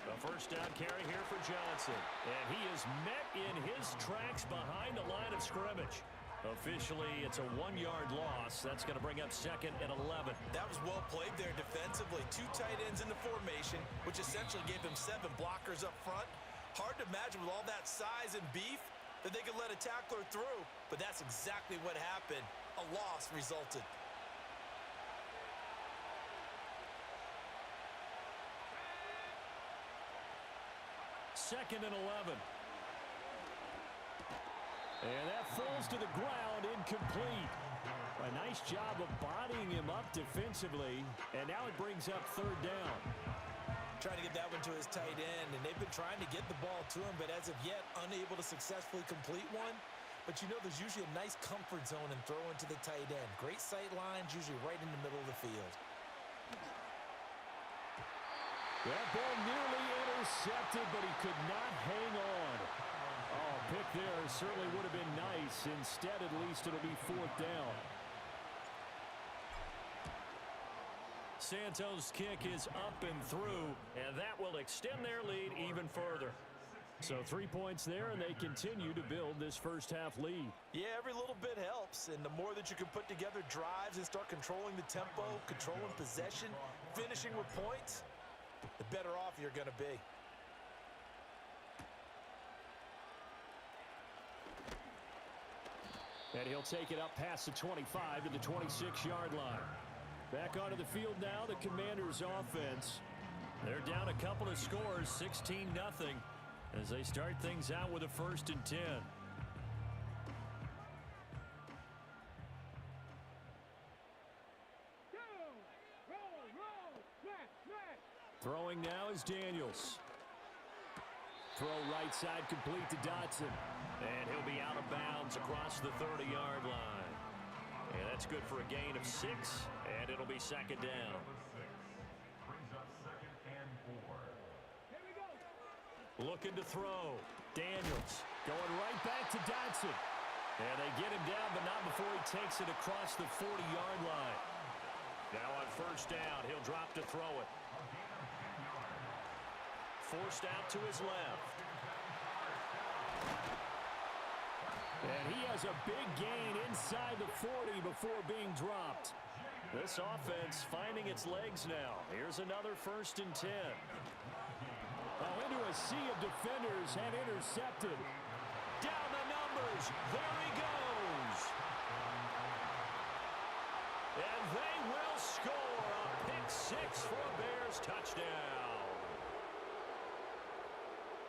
A first down carry here for Johnson. And he is met in his tracks behind the line of scrimmage. Officially, it's a 1-yard loss. That's going to bring up 2nd and 11. That was well played there defensively. 2 tight ends in the formation, which essentially gave him 7 blockers up front. Hard to imagine with all that size and beef that they could let a tackler through, but that's exactly what happened. A loss resulted. Second and 11. And that falls to the ground, incomplete. A nice job of bodying him up defensively, and now it brings up 3rd down. Trying to get that one to his tight end, and they've been trying to get the ball to him, but as of yet, unable to successfully complete one. But you know there's usually a nice comfort zone in throwing to the tight end. Great sight lines, usually right in the middle of the field. That ball nearly intercepted, but he could not hang on. Oh, pick there certainly would have been nice. Instead, at least it'll be 4th down. Santos' kick is up and through, and that will extend their lead even further. So 3 points there, and they continue to build this first half lead. Yeah, every little bit helps, and the more that you can put together drives and start controlling the tempo, controlling possession, finishing with points, the better off you're going to be. And he'll take it up past the 25 to the 26-yard line. Back onto the field now, the Commanders offense. They're down a couple of scores, 16-0, as they start things out with a 1st and 10. Throwing now is Daniels. Throw right side complete to Dotson. And he'll be out of bounds across the 30-yard line. And that's good for a gain of 6, and it'll be 2nd down. Looking to throw. Daniels going right back to Dotson. And they get him down, but not before he takes it across the 40-yard line. Now on 1st down, he'll drop to throw it. Forced out to his left. And he has a big gain inside the 40 before being dropped. This offense finding its legs now. Here's another 1st and 10. Oh, into a sea of defenders and intercepted. Down the numbers. There he goes. And they will score a pick 6 for a Bears touchdown.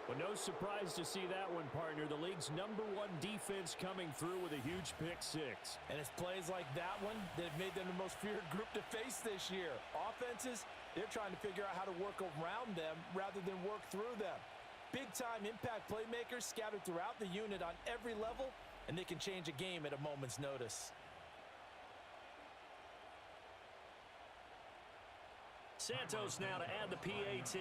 Well, no surprise to see that one, partner. The league's #1 defense coming through with a huge pick 6. And it's plays like that one that have made them the most feared group to face this year. Offenses, they're trying to figure out how to work around them rather than work through them. Big-time impact playmakers scattered throughout the unit on every level, and they can change a game at a moment's notice. Santos now to add the PAT.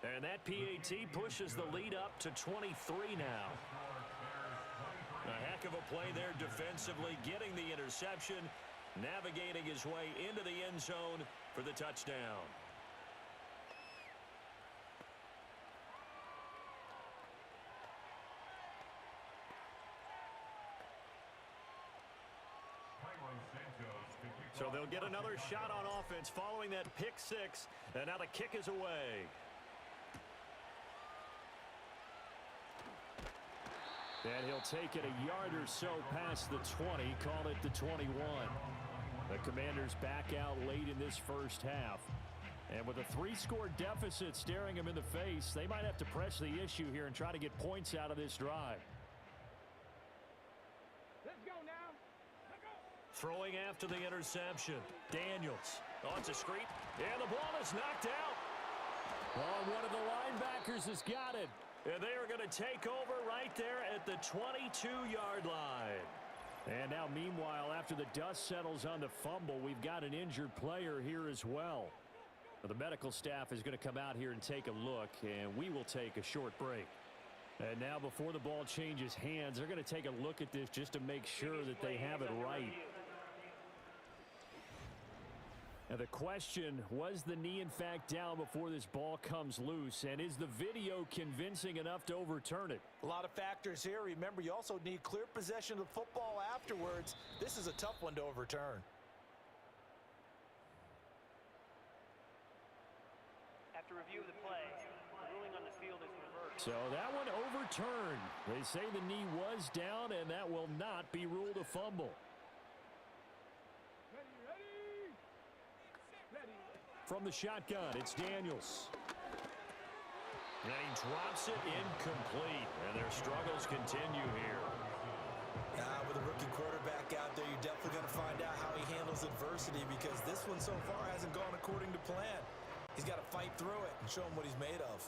And that PAT pushes the lead up to 23 now. A heck of a play there defensively, getting the interception, navigating his way into the end zone for the touchdown. So they'll get another shot on offense following that pick 6, and now the kick is away. And he'll take it a yard or so past the 20, call it the 21. The Commanders back out late in this first half. And with a 3-score deficit staring them in the face, they might have to press the issue here and try to get points out of this drive. Let's go now. Let's go. Throwing after the interception. Daniels. Oh, it's a screen. And the ball is knocked out. Oh, one of the linebackers has got it. And they are going to take over right there at the 22-yard line. And now, meanwhile, after the dust settles on the fumble, we've got an injured player here as well. The medical staff is going to come out here and take a look, and we will take a short break. And now, before the ball changes hands, they're going to take a look at this just to make sure that they have it right. Now the question, was the knee in fact down before this ball comes loose? And is the video convincing enough to overturn it? A lot of factors here. Remember, you also need clear possession of the football afterwards. This is a tough one to overturn. After review of the play, the ruling on the field is reversed. So that one overturned. They say the knee was down, and that will not be ruled a fumble. From the shotgun, it's Daniels. And he drops it incomplete, and their struggles continue here. With a rookie quarterback out there, you're definitely going to find out how he handles adversity, because this one so far hasn't gone according to plan. He's got to fight through it and show him what he's made of.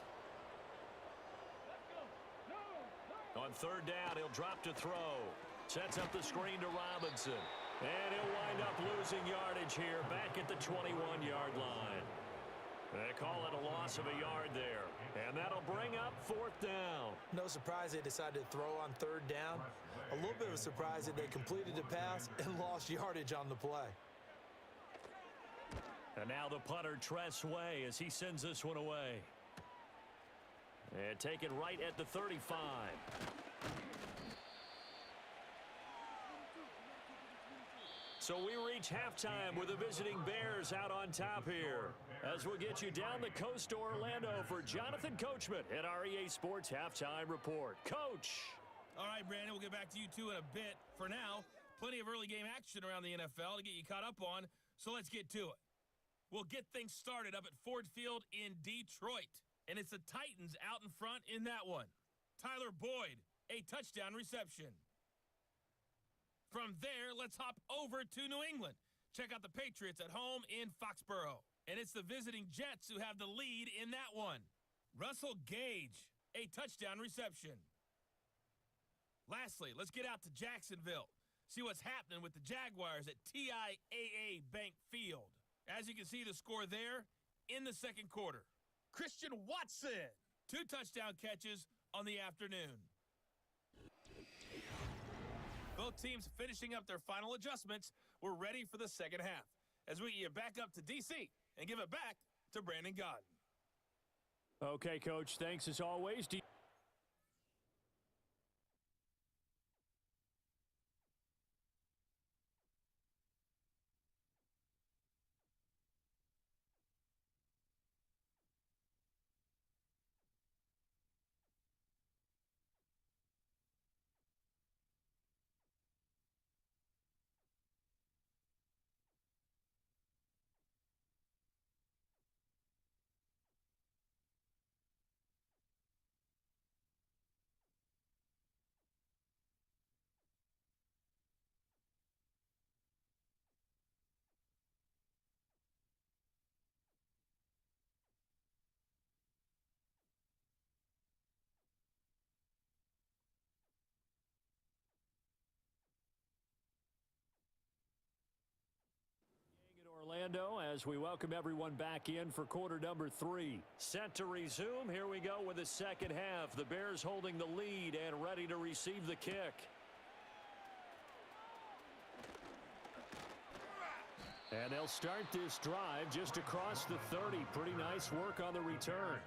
On 3rd down, he'll drop to throw. Sets up the screen to Robinson. And he'll wind up losing yardage here back at the 21-yard line. They call it a loss of a yard there. And that'll bring up 4th down. No surprise they decided to throw on 3rd down. A little bit of a surprise that they completed the pass and lost yardage on the play. And now the punter, Tress Way, as he sends this one away. And taken right at the 35. So we reach halftime with the visiting Bears out on top here. As we'll get you down the coast to Orlando for Jonathan Coachman at our EA Sports Halftime Report. Coach. All right, Brandon, we'll get back to you two in a bit. For now, plenty of early game action around the NFL to get you caught up on, so let's get to it. We'll get things started up at Ford Field in Detroit, and it's the Titans out in front in that one. Tyler Boyd, a touchdown reception. From there, let's hop over to New England. Check out the Patriots at home in Foxborough. And it's the visiting Jets who have the lead in that one. Russell Gage, a touchdown reception. Lastly, let's get out to Jacksonville. See what's happening with the Jaguars at TIAA Bank Field. As you can see the score there in the second quarter. Christian Watson, 2 touchdown catches on the afternoon. Both teams finishing up their final adjustments. We're ready for the second half as we get back up to D.C. and give it back to Brandon Gaudin. Okay, Coach, thanks as always. Orlando, as we welcome everyone back in for quarter number 3. Set to resume. Here we go with the second half. The Bears holding the lead and ready to receive the kick. And they'll start this drive just across the 30. Pretty nice work on the return.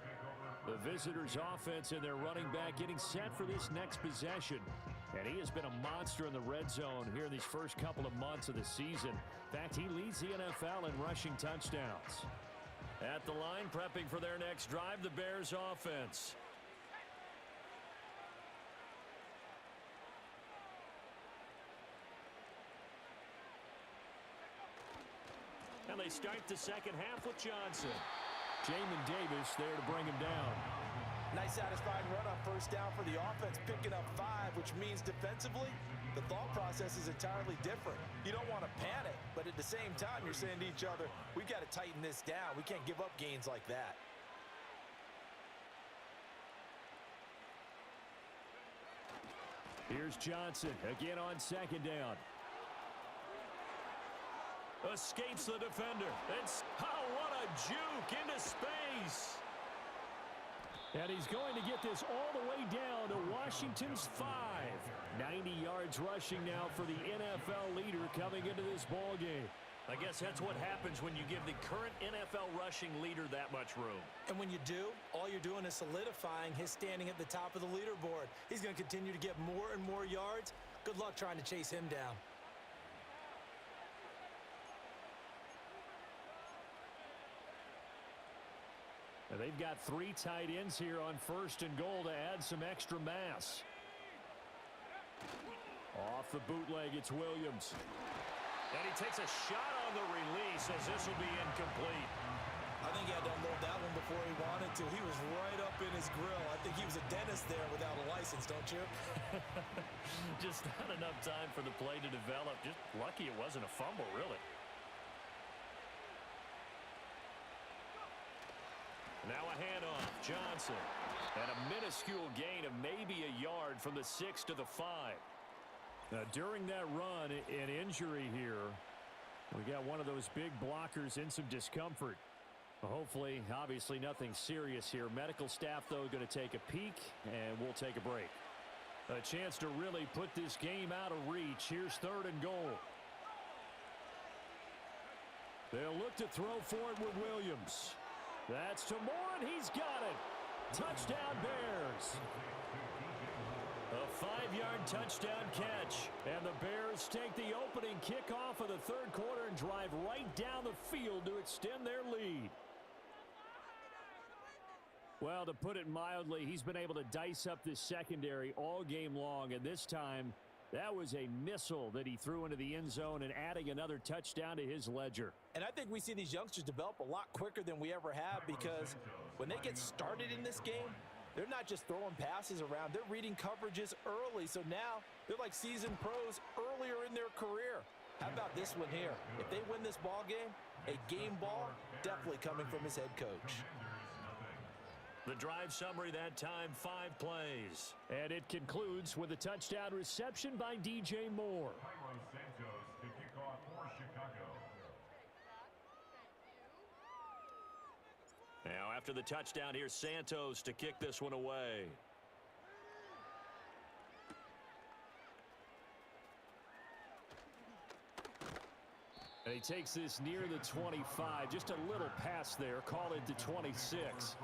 The visitors' offense and their running back getting set for this next possession. And he has been a monster in the red zone here in these first couple of months of the season. In fact, he leads the NFL in rushing touchdowns. At the line, prepping for their next drive, the Bears' offense. And they start the second half with Johnson. Jamin Davis there to bring him down. Nice satisfying run on first down for the offense, picking up 5, which means defensively, the thought process is entirely different. You don't want to panic, but at the same time, you're saying to each other, we've got to tighten this down. We can't give up gains like that. Here's Johnson again on second down. Escapes the defender. What a juke into space. And he's going to get this all the way down to Washington's 5. 90 yards rushing now for the NFL leader coming into this ball game. I guess that's what happens when you give the current NFL rushing leader that much room. And when you do, all you're doing is solidifying his standing at the top of the leaderboard. He's going to continue to get more and more yards. Good luck trying to chase him down. And they've got 3 tight ends here on first and goal to add some extra mass. Off the bootleg, it's Williams. And he takes a shot on the release as this will be incomplete. I think he had to unload that one before he wanted to. He was right up in his grill. I think he was a dentist there without a license, don't you? Just not enough time for the play to develop. Just lucky it wasn't a fumble, really. Now a handoff, Johnson. And a minuscule gain of maybe a yard from the 6 to the 5. Now, during that run, an injury here. We got one of those big blockers in some discomfort. Hopefully, obviously nothing serious here. Medical staff, though, going to take a peek, and we'll take a break. A chance to really put this game out of reach. Here's 3rd and goal. They'll look to throw for it with Williams. That's to Moore, and he's got it. Touchdown, Bears. A 5-yard touchdown catch. And the Bears take the opening kickoff of the third quarter and drive right down the field to extend their lead. Well, to put it mildly, he's been able to dice up this secondary all game long, and this time that was a missile that he threw into the end zone and adding another touchdown to his ledger. And I think we see these youngsters develop a lot quicker than we ever have, because when they get started in this game, they're not just throwing passes around. They're reading coverages early. So now they're like seasoned pros earlier in their career. How about this one here? If they win this ball game, a game ball definitely coming from his head coach. The drive summary that time, 5 plays. And it concludes with a touchdown reception by DJ Moore. Now after the touchdown, here's Santos to kick this one away. And he takes this near the 25. Just a little pass there. Call it the 26.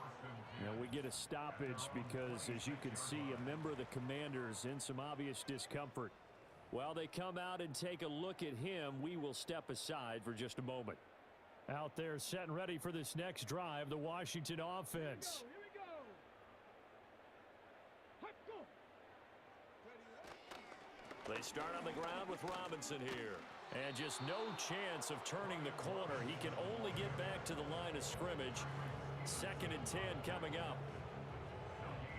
Now we get a stoppage because, as you can see, a member of the Commanders in some obvious discomfort. While they come out and take a look at him, we will step aside for just a moment. Out there set and ready for this next drive, the Washington offense. Here we go. Let's go. They start on the ground with Robinson here. And just no chance of turning the corner. He can only get back to the line of scrimmage. 2nd and 10 coming up.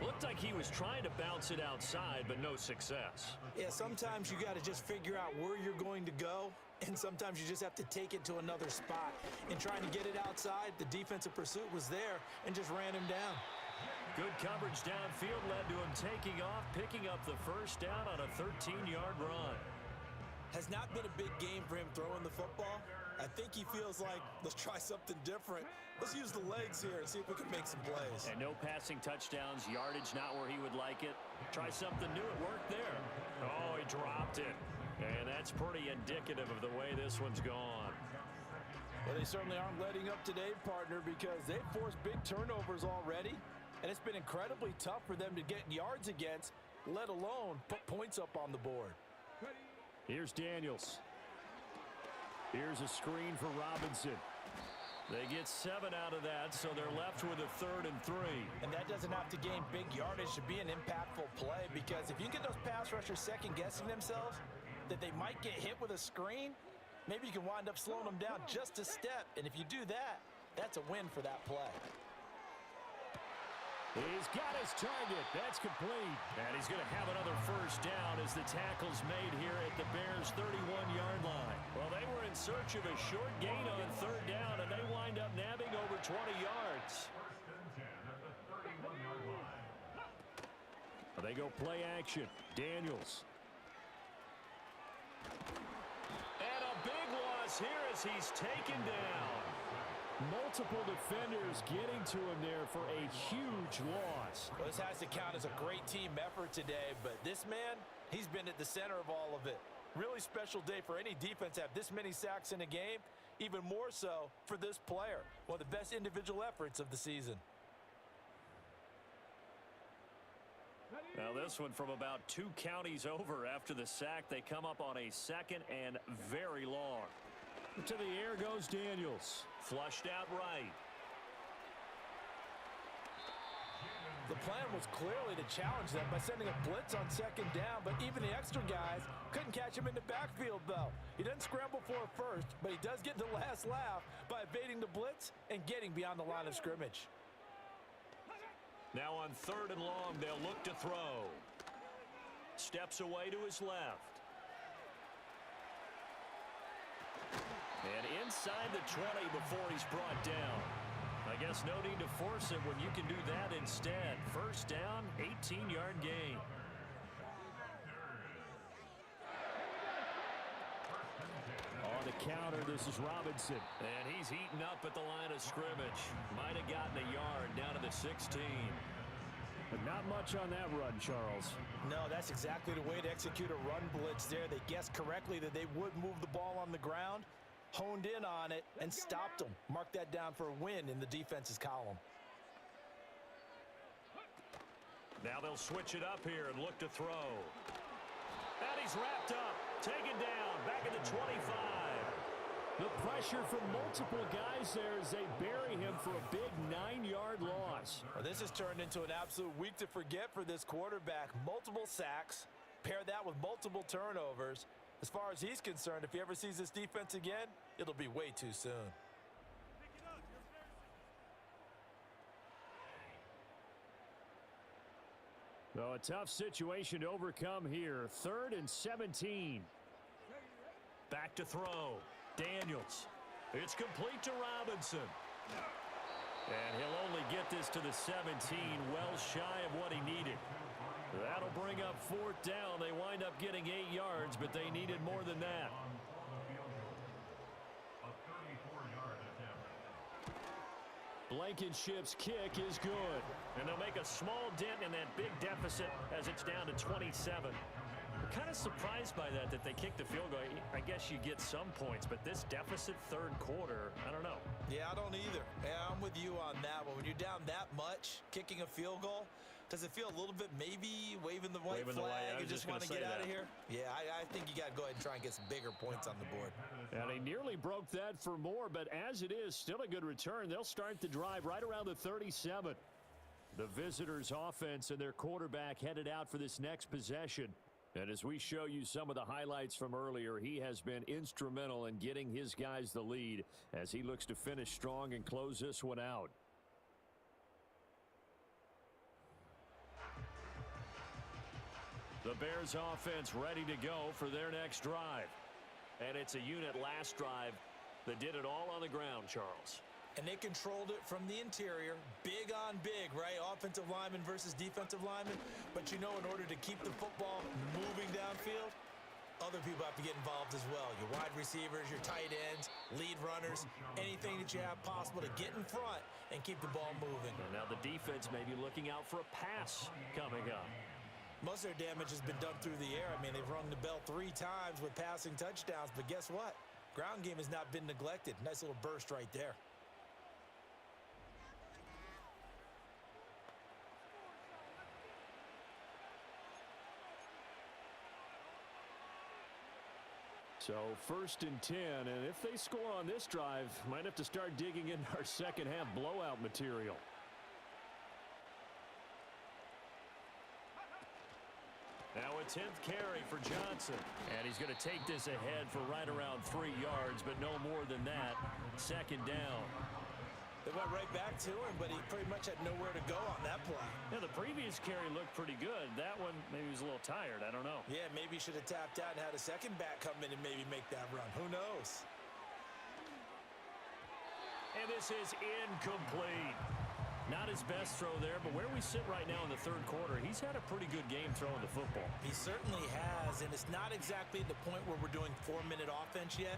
Looked like he was trying to bounce it outside, but no success. Yeah, sometimes you got to just figure out where you're going to go, and sometimes you just have to take it to another spot. In trying to get it outside, the defensive pursuit was there and just ran him down. Good coverage downfield led to him taking off, picking up the first down on a 13-yard run. Has not been a big game for him throwing the football. I think he feels like, let's try something different. Let's use the legs here and see if we can make some plays. And no passing touchdowns, yardage not where he would like it. Try something new, it worked there. Oh, he dropped it. And that's pretty indicative of the way this one's gone. Well, they certainly aren't letting up today, partner, because they've forced big turnovers already. And it's been incredibly tough for them to get yards against, let alone put points up on the board. Here's Daniels. Here's a screen for Robinson. They get 7 out of that, so they're left with a 3rd and 3. And that doesn't have to gain big yardage to be an impactful play, because if you get those pass rushers second-guessing themselves that they might get hit with a screen, maybe you can wind up slowing them down just a step. And if you do that, that's a win for that play. He's got his target. That's complete. And he's going to have another first down as the tackle's made here at the Bears' 31-yard line. Well, they were in search of a short gain on 3rd down, and they wind up nabbing over 20 yards. They go play action. Daniels. And a big loss here as he's taken down. Multiple defenders getting to him there for a huge loss. Well, this has to count as a great team effort today, but this man, he's been at the center of all of it. Really special day for any defense to have this many sacks in a game, even more so for this player. One of the best individual efforts of the season. Now this one from about 2 counties over after the sack. They come up on a 2nd and very long. To the air goes Daniels. Flushed out right. The plan was clearly to challenge them by sending a blitz on 2nd down, but even the extra guys couldn't catch him in the backfield, though. He doesn't scramble for it first, but he does get the last laugh by evading the blitz and getting beyond the line of scrimmage. Now on 3rd and long, they'll look to throw. Steps away to his left. And inside the 20 before he's brought down. I guess no need to force it when you can do that instead. First down, 18-yard gain. On the counter, this is Robinson. And he's eaten up at the line of scrimmage. Might have gotten a yard down to the 16. But not much on that run, Charles. No, that's exactly the way to execute a run blitz there. They guessed correctly that they would move the ball on the ground, honed in on it, and stopped them. Mark that down for a win in the defense's column. Now they'll switch it up here and look to throw. And he's wrapped up, taken down, back at the 25. The pressure from multiple guys there as they bury him for a big 9-yard loss. Well, this has turned into an absolute week to forget for this quarterback. Multiple sacks, pair that with multiple turnovers. As far as he's concerned, if he ever sees this defense again, it'll be way too soon. Well, a tough situation to overcome here. 3rd and 17. Back to throw. Daniels. It's complete to Robinson. And he'll only get this to the 17, well shy of what he needed. That'll bring up 4th down. They wind up getting 8 yards, but they needed more than that. Blankenship's kick is good. And they'll make a small dent in that big deficit as it's down to 27. I'm kind of surprised by that they kicked the field goal. I guess you get some points, but this deficit 3rd quarter, I don't know. Yeah, I don't either. Yeah, I'm with you on that one. When you're down that much, kicking a field goal, does it feel a little bit maybe waving the white flag and just want to get out of here? Yeah, I think you got to go ahead and try and get some bigger points on the board. And he nearly broke that for more, but as it is, still a good return. They'll start the drive right around the 37. The visitors' offense and their quarterback headed out for this next possession. And as we show you some of the highlights from earlier, he has been instrumental in getting his guys the lead as he looks to finish strong and close this one out. The Bears offense ready to go for their next drive. And it's a unit last drive that did it all on the ground, Charles. And they controlled it from the interior. Big on big, right? Offensive lineman versus defensive lineman. But you know, in order to keep the football moving downfield, other people have to get involved as well. Your wide receivers, your tight ends, lead runners, anything that you have possible to get in front and keep the ball moving. And now the defense may be looking out for a pass coming up. Most of their damage has been done through the air. I mean, they've rung the bell 3 times with passing touchdowns, but guess what? Ground game has not been neglected. Nice little burst right there. So 1st and 10, and if they score on this drive, might have to start digging into our second half blowout material. Now a 10th carry for Johnson. And he's going to take this ahead for right around 3 yards, but no more than that. 2nd down. They went right back to him, but he pretty much had nowhere to go on that play. Yeah, the previous carry looked pretty good. That one, maybe he was a little tired. I don't know. Yeah, maybe he should have tapped out and had a second back come in and maybe make that run. Who knows? And this is incomplete. Not his best throw there, but where we sit right now in the 3rd quarter, he's had a pretty good game throwing the football. He certainly has, and it's not exactly the point where we're doing 4-minute offense yet,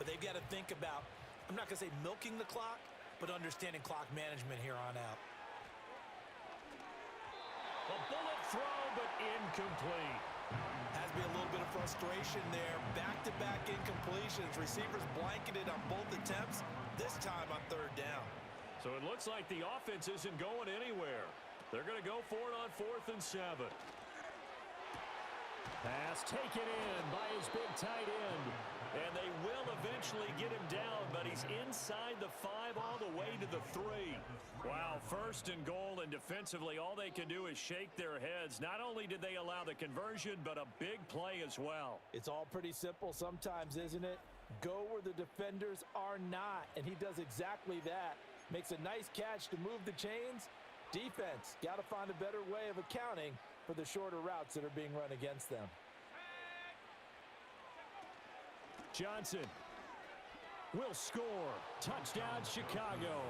but they've got to think about, I'm not going to say milking the clock, but understanding clock management here on out. A bullet throw, but incomplete. Has to be a little bit of frustration there. Back-to-back incompletions. Receivers blanketed on both attempts, this time on 3rd down. So it looks like the offense isn't going anywhere. They're going to go for it on 4th and 7. Pass taken in by his big tight end. And they will eventually get him down, but he's inside the 5 all the way to the 3. Wow, 1st and goal, and defensively all they can do is shake their heads. Not only did they allow the conversion, but a big play as well. It's all pretty simple sometimes, isn't it? Go where the defenders are not, and he does exactly that. Makes a nice catch to move the chains. Defense, got to find a better way of accounting for the shorter routes that are being run against them. Johnson will score. Touchdown, Chicago.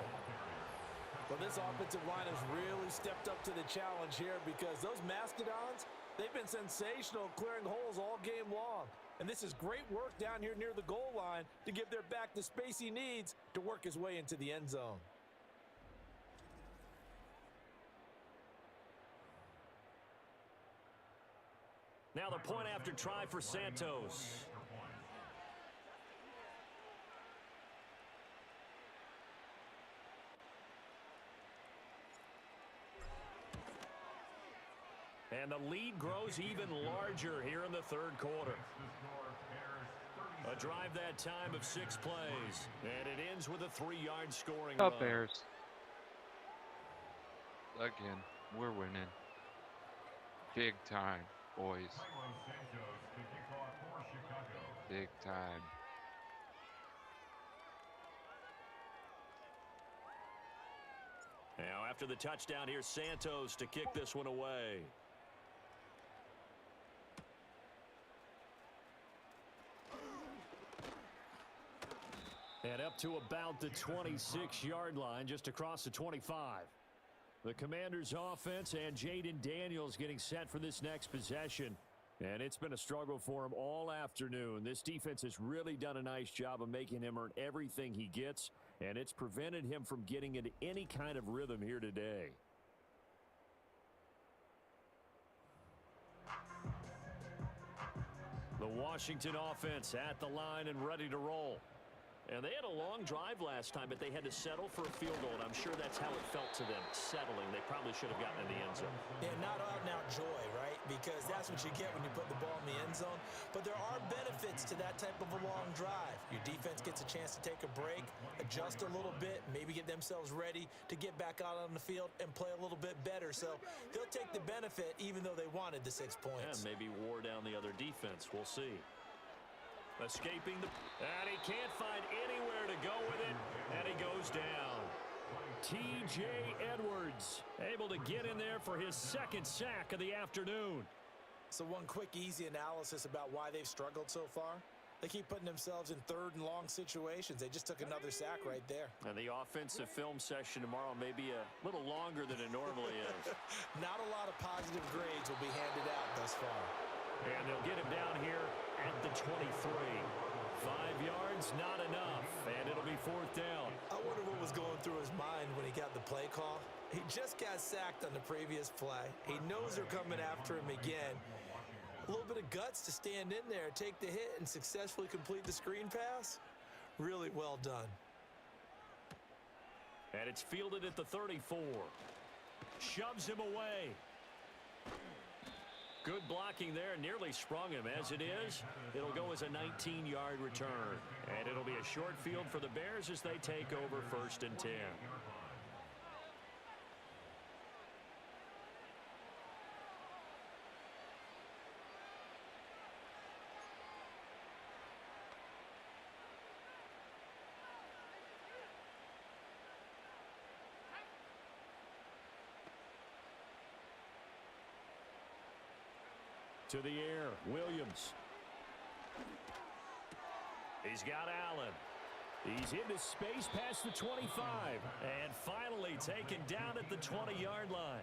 Well, this offensive line has really stepped up to the challenge here because those Mastodons, they've been sensational clearing holes all game long. And this is great work down here near the goal line to give their back the space he needs to work his way into the end zone. Now the point after try for Santos. And the lead grows even larger here in the third quarter. A drive that time of 6 plays. And it ends with a 3-yard scoring Up run. Bears. Again, we're winning. Big time, boys. Big time. Now after the touchdown, here's Santos to kick this one away. And up to about the 26-yard line, just across the 25. The Commanders' offense and Jaden Daniels getting set for this next possession. And it's been a struggle for him all afternoon. This defense has really done a nice job of making him earn everything he gets, and it's prevented him from getting into any kind of rhythm here today. The Washington offense at the line and ready to roll. And they had a long drive last time, but they had to settle for a field goal, and I'm sure that's how it felt to them, settling. They probably should have gotten in the end zone. Yeah, not out-and-out joy, right? Because that's what you get when you put the ball in the end zone. But there are benefits to that type of a long drive. Your defense gets a chance to take a break, adjust a little bit, maybe get themselves ready to get back out on the field and play a little bit better. So they'll take the benefit even though they wanted the 6 points. And maybe wore down the other defense. We'll see. Escaping the... And he can't find anywhere to go with it. And he goes down. T.J. Edwards able to get in there for his 2nd sack of the afternoon. So one quick, easy analysis about why they've struggled so far. They keep putting themselves in 3rd and long situations. They just took another sack right there. And the offensive film session tomorrow may be a little longer than it normally is. Not a lot of positive grades will be handed out thus far. And they'll get him down here at the 23. 5 yards, not enough. And it'll be 4th down. I wonder what was going through his mind when he got the play call. He just got sacked on the previous play. He knows they're coming after him again. A little bit of guts to stand in there, take the hit, and successfully complete the screen pass. Really well done. And it's fielded at the 34. Shoves him away. Good blocking there, nearly sprung him. As it is, it'll go as a 19-yard return. And it'll be a short field for the Bears as they take over 1st and 10. To the air, Williams. He's got Allen. He's into space past the 25. And finally taken down at the 20-yard line.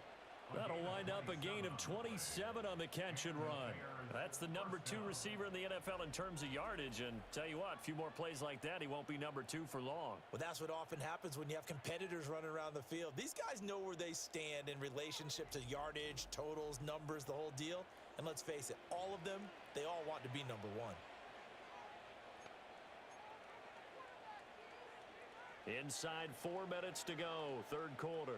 That'll wind up a gain of 27 on the catch and run. That's the number 2 receiver in the NFL in terms of yardage. And tell you what, a few more plays like that, he won't be number 2 for long. Well, that's what often happens when you have competitors running around the field. These guys know where they stand in relationship to yardage, totals, numbers, the whole deal. And let's face it, all of them, they all want to be number 1. Inside 4 minutes to go, 3rd quarter.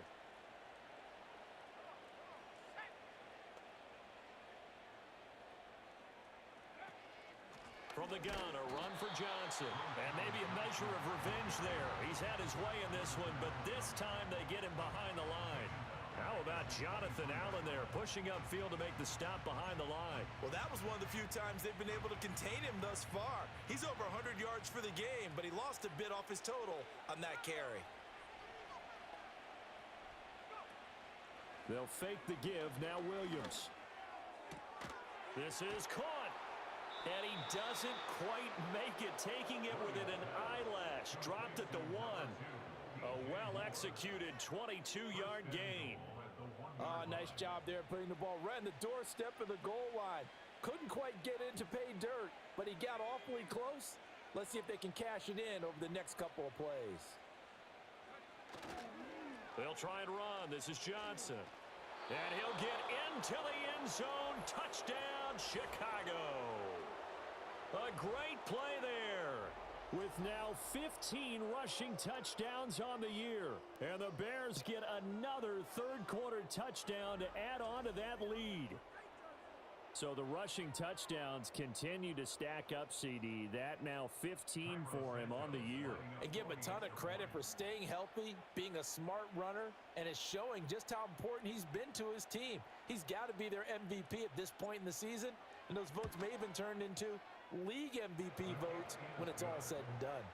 From the gun, a run for Johnson. And maybe a measure of revenge there. He's had his way in this one, but this time they get him behind the line. How about Jonathan Allen there, pushing upfield to make the stop behind the line? Well, that was one of the few times they've been able to contain him thus far. He's over 100 yards for the game, but he lost a bit off his total on that carry. They'll fake the give, now Williams. This is caught. And he doesn't quite make it, taking it within an eyelash. Dropped at the 1. A well-executed 22-yard gain. Oh, nice job there putting the ball right in the doorstep of the goal line. Couldn't quite get in to pay dirt, but he got awfully close. Let's see if they can cash it in over the next couple of plays. They'll try and run. This is Johnson. And he'll get into the end zone. Touchdown, Chicago. A great play there. With now 15 rushing touchdowns on the year. And the Bears get another 3rd quarter touchdown to add on to that lead. So the rushing touchdowns continue to stack up, CD. That now 15 for him on the year. And give him a ton of credit for staying healthy, being a smart runner, and it's showing just how important he's been to his team. He's got to be their MVP at this point in the season, and those votes may even turn into league MVP votes when it's all said and done.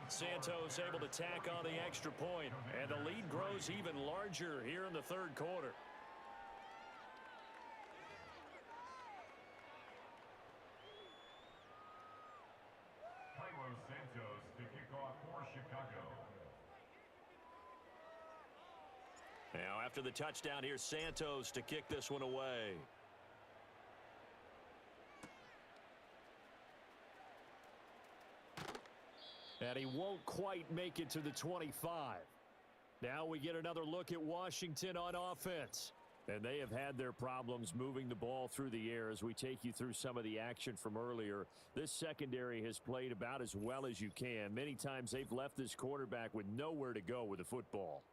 Santos able to tack on the extra point, and the lead grows even larger here in the third quarter. Santos to kick off for Chicago. Now after the touchdown, here's Santos to kick this one away. And he won't quite make it to the 25. Now we get another look at Washington on offense. And they have had their problems moving the ball through the air as we take you through some of the action from earlier. This secondary has played about as well as you can. Many times they've left this quarterback with nowhere to go with the football.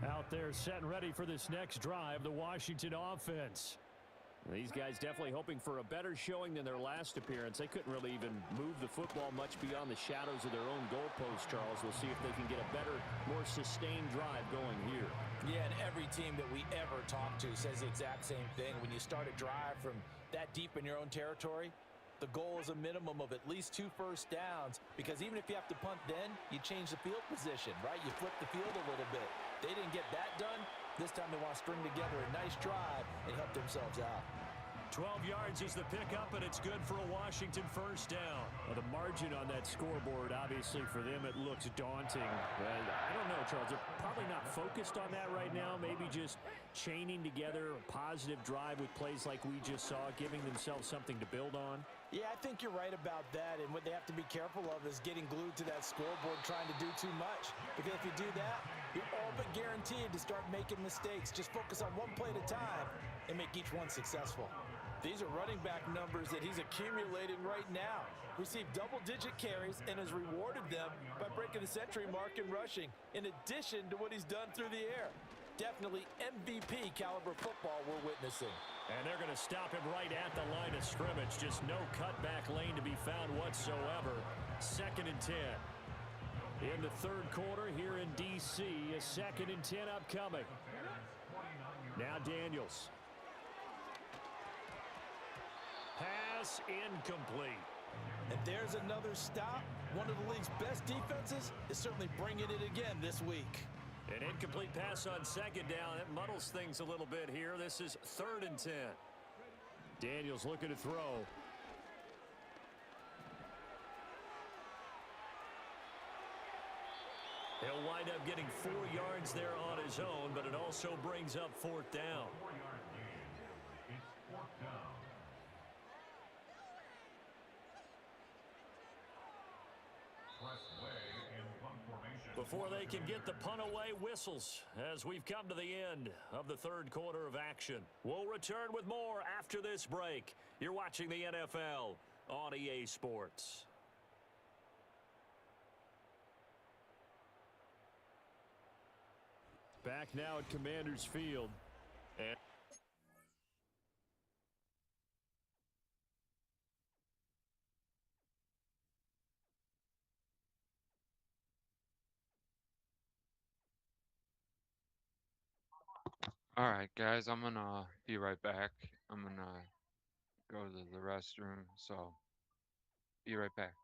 Out there set and ready for this next drive, the Washington offense. These guys definitely hoping for a better showing than their last appearance. They couldn't really even move the football much beyond the shadows of their own goalposts, Charles. We'll see if they can get a better, more sustained drive going here. Yeah, and every team that we ever talk to says the exact same thing. When you start a drive from that deep in your own territory, the goal is a minimum of at least 2 first downs, because even if you have to punt then, you change the field position, right? You flip the field a little bit. They didn't get that done. This time they want to string together a nice drive and help themselves out. 12 yards is the pickup, and it's good for a Washington first down. Well, the margin on that scoreboard, obviously, for them, it looks daunting. I don't know, Charles. They're probably not focused on that right now. Maybe just chaining together a positive drive with plays like we just saw, giving themselves something to build on. Yeah, I think you're right about that, and what they have to be careful of is getting glued to that scoreboard trying to do too much. Because if you do that, you're all but guaranteed to start making mistakes. Just focus on one play at a time and make each one successful. These are running back numbers that he's accumulating right now. Received double-digit carries and has rewarded them by breaking the century mark in rushing, in addition to what he's done through the air. Definitely MVP caliber football we're witnessing. And they're going to stop him right at the line of scrimmage. Just no cutback lane to be found whatsoever. 2nd and 10. In the third quarter here in D.C., a 2nd and 10 upcoming. Now Daniels. Pass incomplete. And there's another stop. One of the league's best defenses is certainly bringing it again this week. An incomplete pass on 2nd down. That muddles things a little bit here. This is 3rd and 10. Daniels looking to throw. He'll wind up getting 4 yards there on his own, but it also brings up 4th down. 4-yard gain. It's 4th down. Press way in punt formation. Before they can get the punt away, whistles as we've come to the end of the third quarter of action. We'll return with more after this break. You're watching the NFL on EA Sports. Back now at Commanders Field. And All right, guys, I'm gonna be right back. I'm gonna go to the restroom, so be right back.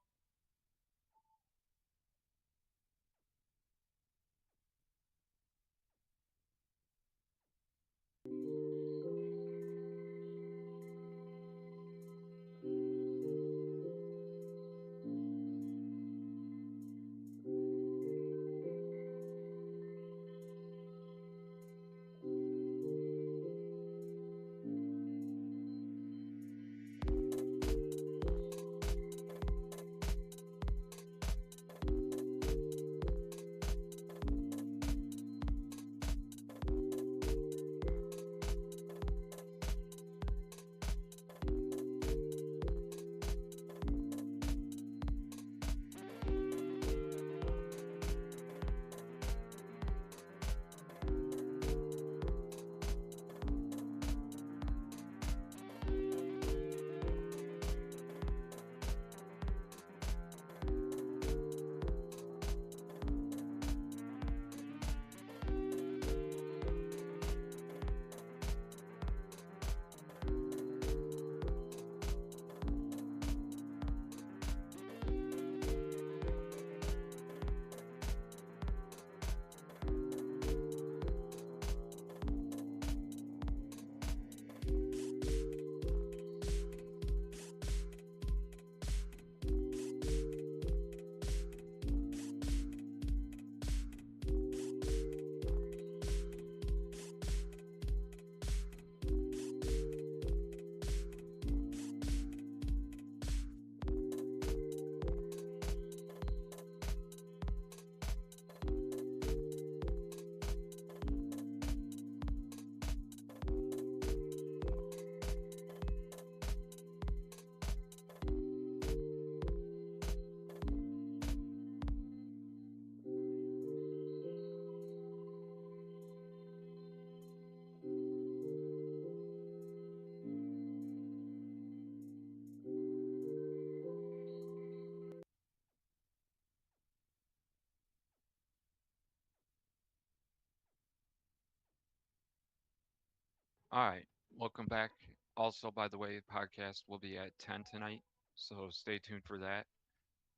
All right, welcome back. Also, by the way, the podcast will be at 10 tonight, so stay tuned for that.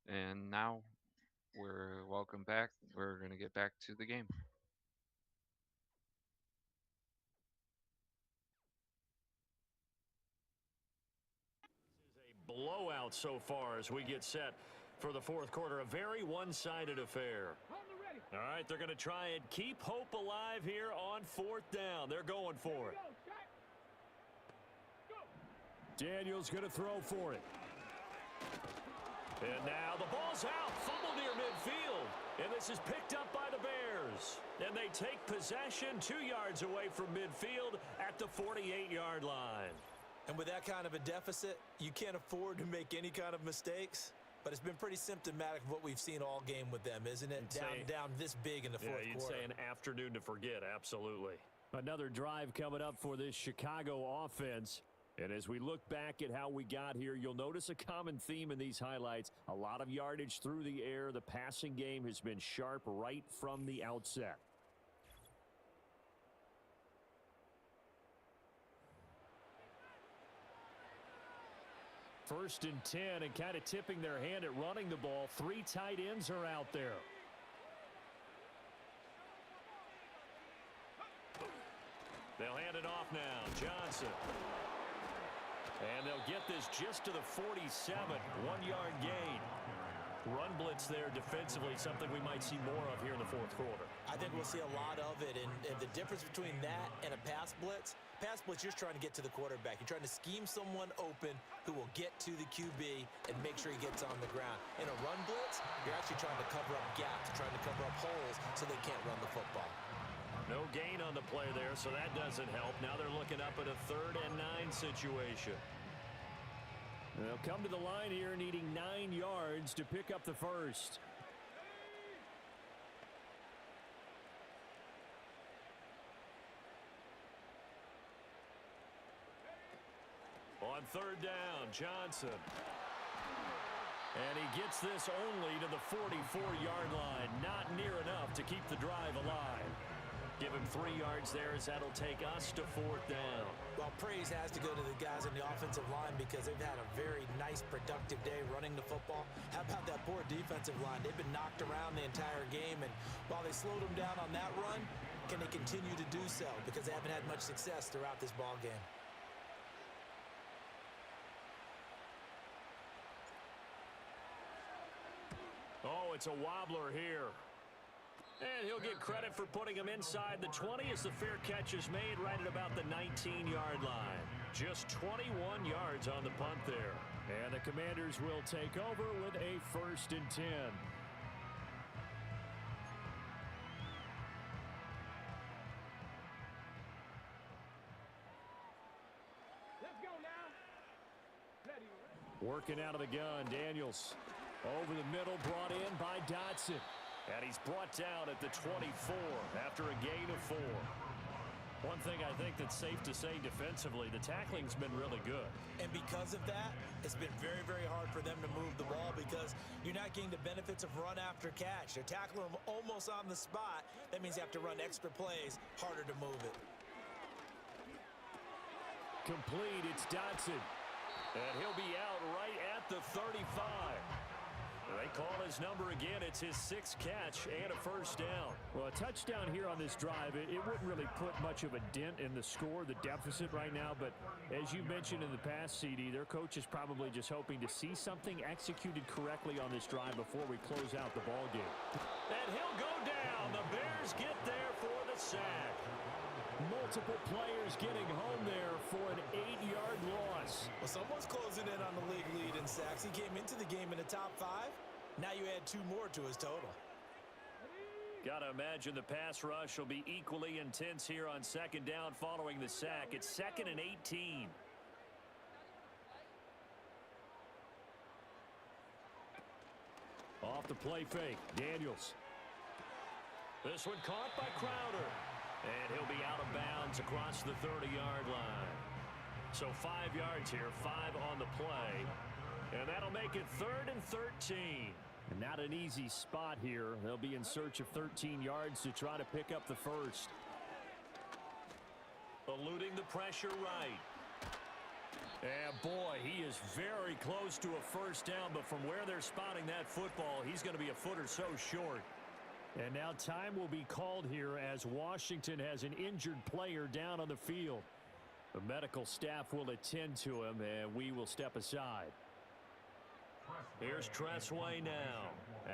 And now we're welcome back. We're going to get back to the game. Blowout so far as we get set for the fourth quarter. A very one-sided affair. All right, they're going to try and keep hope alive here on fourth down. They're going for it. Daniels going to throw for it. And now the ball's out. Fumble near midfield. And this is picked up by the Bears. And they take possession 2 yards away from midfield at the 48-yard line. And with that kind of a deficit, you can't afford to make any kind of mistakes. But it's been pretty symptomatic of what we've seen all game with them, isn't it? Down this big in the fourth quarter. You'd say an afternoon to forget, absolutely. Another drive coming up for this Chicago offense. And as we look back at how we got here, you'll notice a common theme in these highlights. A lot of yardage through the air. The passing game has been sharp right from the outset. First and 10, and kind of tipping their hand at running the ball. 3 tight ends are out there. They'll hand it off now. Johnson. And they'll get this just to the 47. 1-yard gain. Run blitz there defensively, something we might see more of here in the fourth quarter. I think we'll see a lot of it. And the difference between that and a pass blitz, you're trying to get to the quarterback. You're trying to scheme someone open who will get to the QB and make sure he gets on the ground. In a run blitz, you're actually trying to cover up gaps, trying to cover up holes so they can't run the football. No gain on the play there, so that doesn't help. Now they're looking up at a 3rd and 9 situation. They'll come to the line here needing 9 yards to pick up the first. On 3rd down, Johnson. And he gets this only to the 44-yard line. Not near enough to keep the drive alive. Give him 3 yards there as that'll take us to 4th down. Well, praise has to go to the guys in the offensive line because they've had a very nice, productive day running the football. How about that poor defensive line? They've been knocked around the entire game, and while they slowed them down on that run, can they continue to do so? Because they haven't had much success throughout this ball game. Oh, it's a wobbler here. And he'll get credit for putting him inside the 20 as the fair catch is made right at about the 19-yard line. Just 21 yards on the punt there. And the Commanders will take over with a 1st and 10. Let's go now. Ready. Working out of the gun, Daniels. Over the middle, brought in by Dotson. And he's brought down at the 24 after a gain of 4. One thing I think that's safe to say defensively, the tackling's been really good. And because of that, it's been very, very hard for them to move the ball because you're not getting the benefits of run after catch. They're tackling them almost on the spot. That means you have to run extra plays, harder to move it. Complete, it's Dotson. And he'll be out right at the 35. They call his number again. It's his 6th catch and a 1st down. Well, a touchdown here on this drive, it wouldn't really put much of a dent in the score, the deficit right now. But as you mentioned in the past, CD, their coach is probably just hoping to see something executed correctly on this drive before we close out the ball game. And he'll go down. The Bears get there for the sack. Multiple players getting home there for an 8-yard loss. Well, someone's closing in on the league lead in sacks. He came into the game in the top 5. Now you add 2 more to his total. Got to imagine the pass rush will be equally intense here on 2nd down following the sack. It's 2nd and 18. Off the play fake, Daniels. This one caught by Crowder. And he'll be out of bounds across the 30-yard line. So 5 yards here, 5 on the play. And that'll make it 3rd and 13. And not an easy spot here. They'll be in search of 13 yards to try to pick up the first. A eluding the pressure right. And boy, he is very close to a first down, but from where they're spotting that football, he's going to be a foot or so short. And now time will be called here as Washington has an injured player down on the field. The medical staff will attend to him, and we will step aside. Here's Tressway now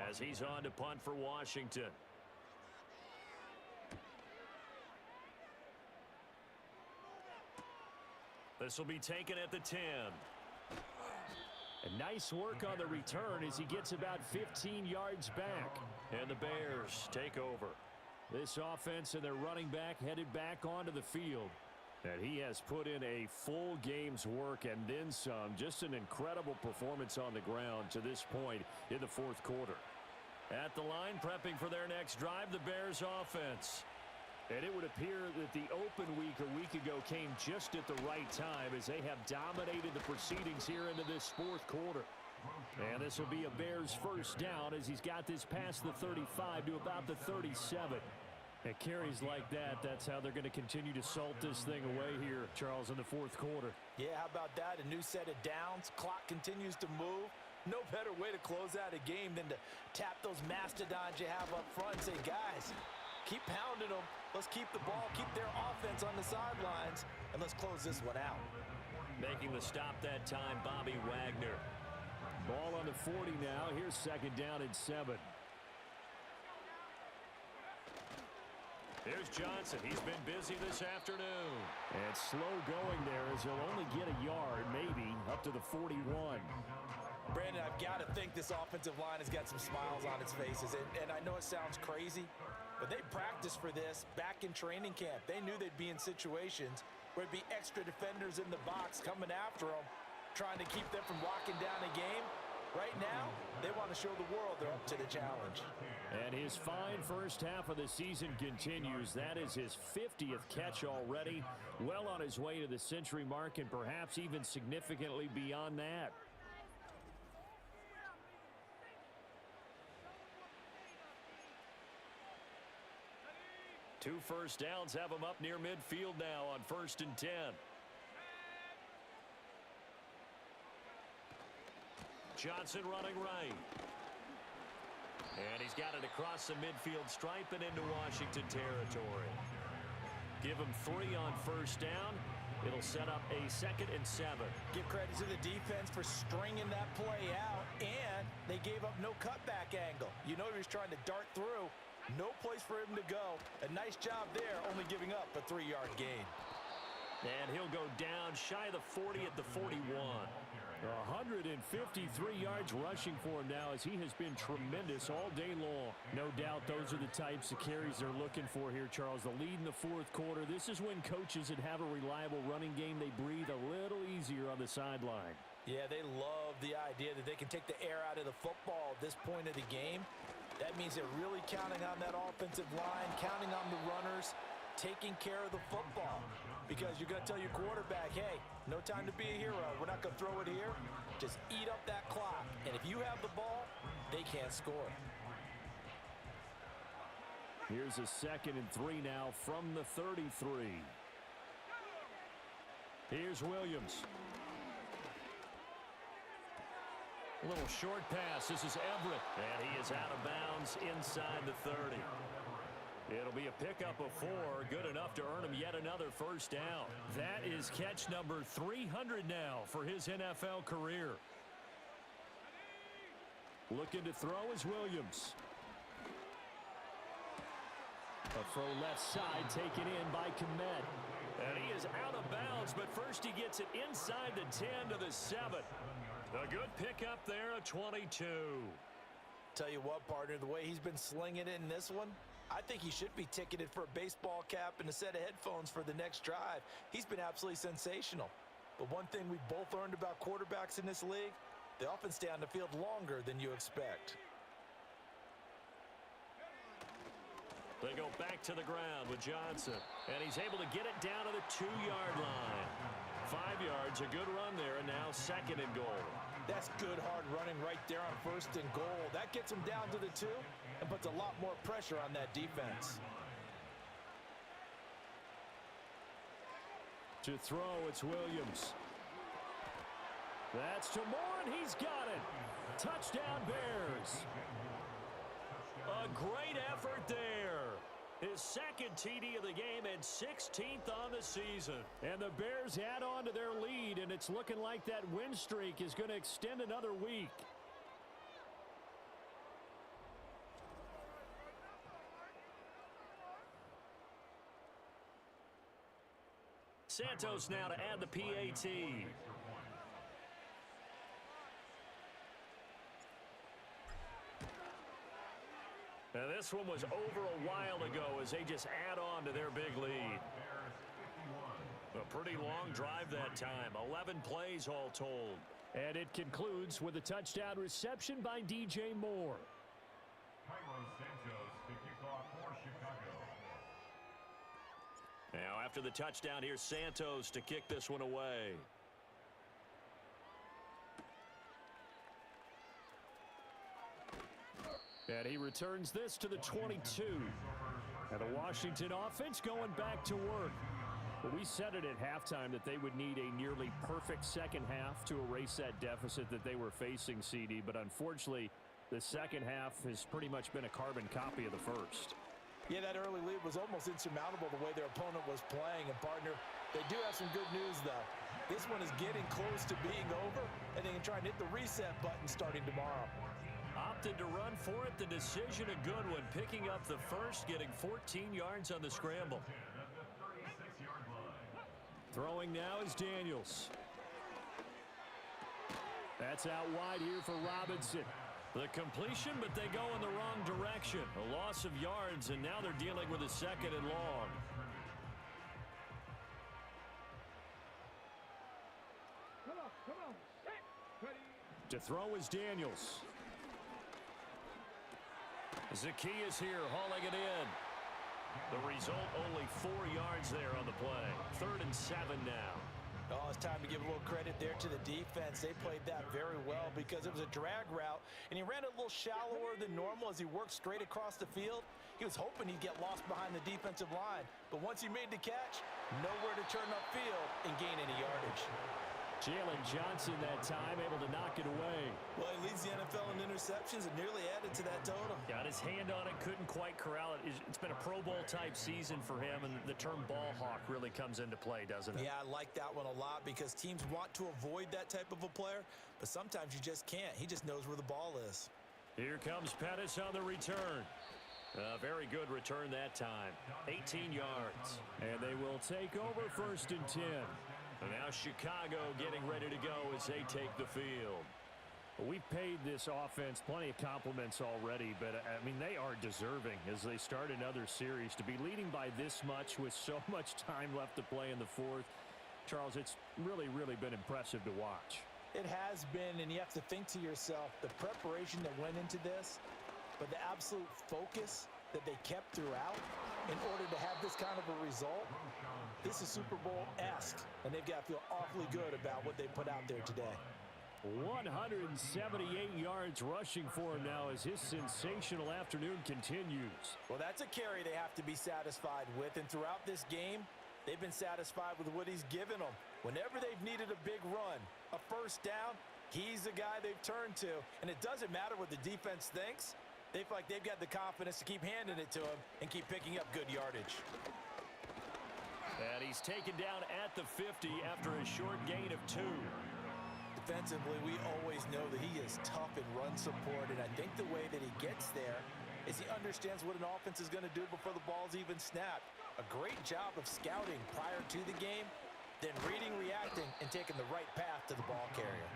as he's on to punt for Washington. This will be taken at the 10. And nice work on the return as he gets about 15 yards back. And the Bears take over. This offense and their running back headed back onto the field. And he has put in a full game's work and then some. Just an incredible performance on the ground to this point in the fourth quarter. At the line, prepping for their next drive, the Bears offense. And it would appear that the open week a week ago came just at the right time as they have dominated the proceedings here into this fourth quarter. And this will be a Bears first down as he's got this past the 35 to about the 37. At carries like that, that's how they're going to continue to salt this thing away here, Charles, in the fourth quarter. Yeah, how about that? A new set of downs. Clock continues to move. No better way to close out a game than to tap those mastodons you have up front and say, guys, keep pounding them. Let's keep the ball, keep their offense on the sidelines, and let's close this one out. Making the stop that time, Bobby Wagner. Ball on the 40 now. Here's second down and 7. Here's Johnson. He's been busy this afternoon. And slow going there as he'll only get a yard, maybe, up to the 41. Brandon, I've got to think this offensive line has got some smiles on its faces. And I know it sounds crazy, but they practiced for this back in training camp. They knew they'd be in situations where it'd be extra defenders in the box coming after them, trying to keep them from locking down a game. Right now, they want to show the world they're up to the challenge. And his fine first half of the season continues. That is his 50th catch already. Well on his way to the century mark and perhaps even significantly beyond that. Two first downs have him up near midfield now on 1st and 10. Johnson running right. And he's got it across the midfield stripe and into Washington territory. Give him 3 on first down. It'll set up a 2nd and 7. Give credit to the defense for stringing that play out, and they gave up no cutback angle. You know he was trying to dart through. No place for him to go. A nice job there, only giving up a 3-yard gain. And he'll go down shy of the 40 at the 41. 153 yards rushing for him now as he has been tremendous all day long. No doubt those are the types of carries they're looking for here, Charles. The lead in the fourth quarter. This is when coaches that have a reliable running game, they breathe a little easier on the sideline. Yeah, they love the idea that they can take the air out of the football at this point of the game. That means they're really counting on that offensive line, counting on the runners, taking care of the football. Because you're going to tell your quarterback, hey, no time to be a hero. We're not going to throw it here. Just eat up that clock. And if you have the ball, they can't score. Here's a 2nd and 3 now from the 33. Here's Williams. A little short pass. This is Everett. And he is out of bounds inside the 30. It'll be a pickup of 4, good enough to earn him yet another first down. That is catch number 300 now for his NFL career. Looking to throw is Williams. A throw left side taken in by Kmet. And he is out of bounds, but first he gets it inside the 10 to the 7. A good pickup there, a 22. Tell you what, partner, the way he's been slinging it in this one, I think he should be ticketed for a baseball cap and a set of headphones for the next drive. He's been absolutely sensational. But one thing we've both learned about quarterbacks in this league, they often stay on the field longer than you expect. They go back to the ground with Johnson. And he's able to get it down to the 2-yard line. 5 yards, a good run there, and now 2nd and goal. That's good hard running right there on 1st and goal. That gets him down to the 2 and puts a lot more pressure on that defense. To throw, it's Williams. That's to Moore, and he's got it. Touchdown, Bears. A great effort there. His second TD of the game and 16th on the season. And the Bears add on to their lead, and it's looking like that win streak is going to extend another week. Santos now to add the PAT. Now this one was over a while ago as they just add on to their big lead. A pretty long drive that time, 11 plays all told. And it concludes with a touchdown reception by DJ Moore. Cairo Santos to kick off for Chicago. Now after the touchdown, here's Santos to kick this one away. And he returns this to the 22. And the Washington offense going back to work. But we said it at halftime that they would need a nearly perfect second half to erase that deficit that they were facing, CD. But unfortunately, the second half has pretty much been a carbon copy of the first. Yeah, that early lead was almost insurmountable the way their opponent was playing. And, partner, they do have some good news, though. This one is getting close to being over, and they can try and hit the reset button starting tomorrow. Opted to run for it. The decision a good one. Picking up the first, getting 14 yards on the scramble. Throwing now is Daniels. That's out wide here for Robinson. The completion, but they go in the wrong direction. A loss of yards, and now they're dealing with a second and long. Come on. Set. Ready. To throw is Daniels. Zacchaeus here, hauling it in. The result, only 4 yards there on the play. 3rd and 7 now. Oh, it's time to give a little credit there to the defense. They played that very well because it was a drag route, and he ran a little shallower than normal as he worked straight across the field. He was hoping he'd get lost behind the defensive line, but once he made the catch, nowhere to turn upfield and gain any yardage. Jalen Johnson that time able to knock it away. Well, he leads the NFL in interceptions and nearly added to that total. Got his hand on it, couldn't quite corral it. It's been a Pro Bowl type season for him, and the term ball hawk really comes into play, doesn't it? Yeah, I like that one a lot because teams want to avoid that type of a player, but sometimes you just can't. He just knows where the ball is. Here comes Pettis on the return. A very good return that time. 18 yards. And they will take over 1st and 10. And now Chicago getting ready to go as they take the field. We've paid this offense plenty of compliments already, but, I mean, they are deserving as they start another series. To be leading by this much with so much time left to play in the 4th, Charles, it's really, really been impressive to watch. It has been, and you have to think to yourself, the preparation that went into this, but the absolute focus that they kept throughout in order to have this kind of a result. This is Super Bowl-esque, and they've got to feel awfully good about what they put out there today. 178 yards rushing for him now as his sensational afternoon continues. Well, that's a carry they have to be satisfied with, and throughout this game, they've been satisfied with what he's given them. Whenever they've needed a big run, a first down, he's the guy they've turned to, and it doesn't matter what the defense thinks. They feel like they've got the confidence to keep handing it to him and keep picking up good yardage. And he's taken down at the 50 after a short gain of 2. Defensively, we always know that he is tough in run support, and I think the way that he gets there is he understands what an offense is going to do before the ball's even snapped. A great job of scouting prior to the game, then reading, reacting, and taking the right path to the ball carrier.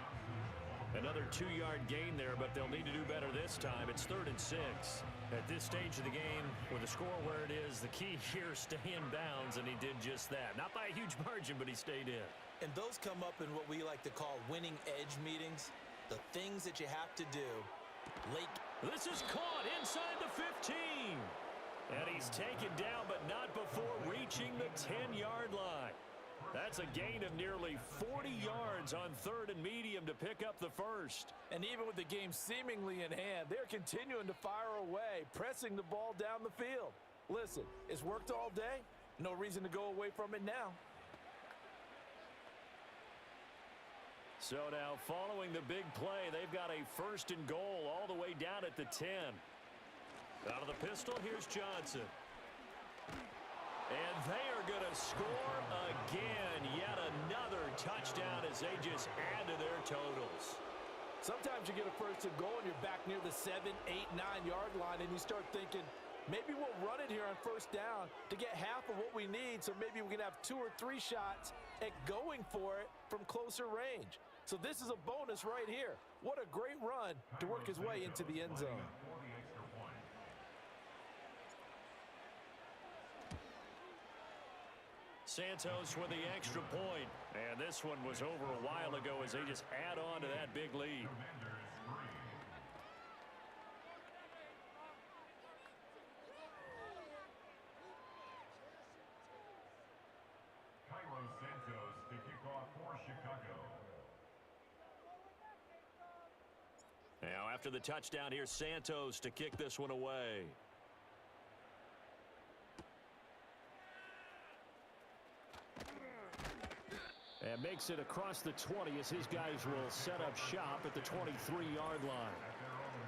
Another 2-yard gain there, but they'll need to do better this time. It's 3rd and 6. At this stage of the game, with the score where it is, the key here, stay in bounds, and he did just that. Not by a huge margin, but he stayed in. And those come up in what we like to call winning edge meetings, the things that you have to do. This is caught inside the 15. And he's taken down, but not before reaching the 10-yard line. That's a gain of nearly 40 yards on 3rd and medium to pick up the first. And even with the game seemingly in hand, they're continuing to fire away, pressing the ball down the field. Listen, it's worked all day. No reason to go away from it now. So now following the big play, they've got a 1st and goal all the way down at the 10. Out of the pistol, here's Johnson. And they are going to score again. Yet another touchdown as they just add to their totals. Sometimes you get a 1st and goal and you're back near the 7, 8, 9-yard line, and you start thinking, maybe we'll run it here on 1st down to get half of what we need, so maybe we can have 2 or 3 shots at going for it from closer range. So this is a bonus right here. What a great run to work his way into the end zone. Santos with the extra point. And this one was over a while ago as they just add on to that big lead. Cairo Santos to kick off for Chicago. Now after the touchdown, here's Santos to kick this one away. And makes it across the 20 as his guys will set up shop at the 23-yard line.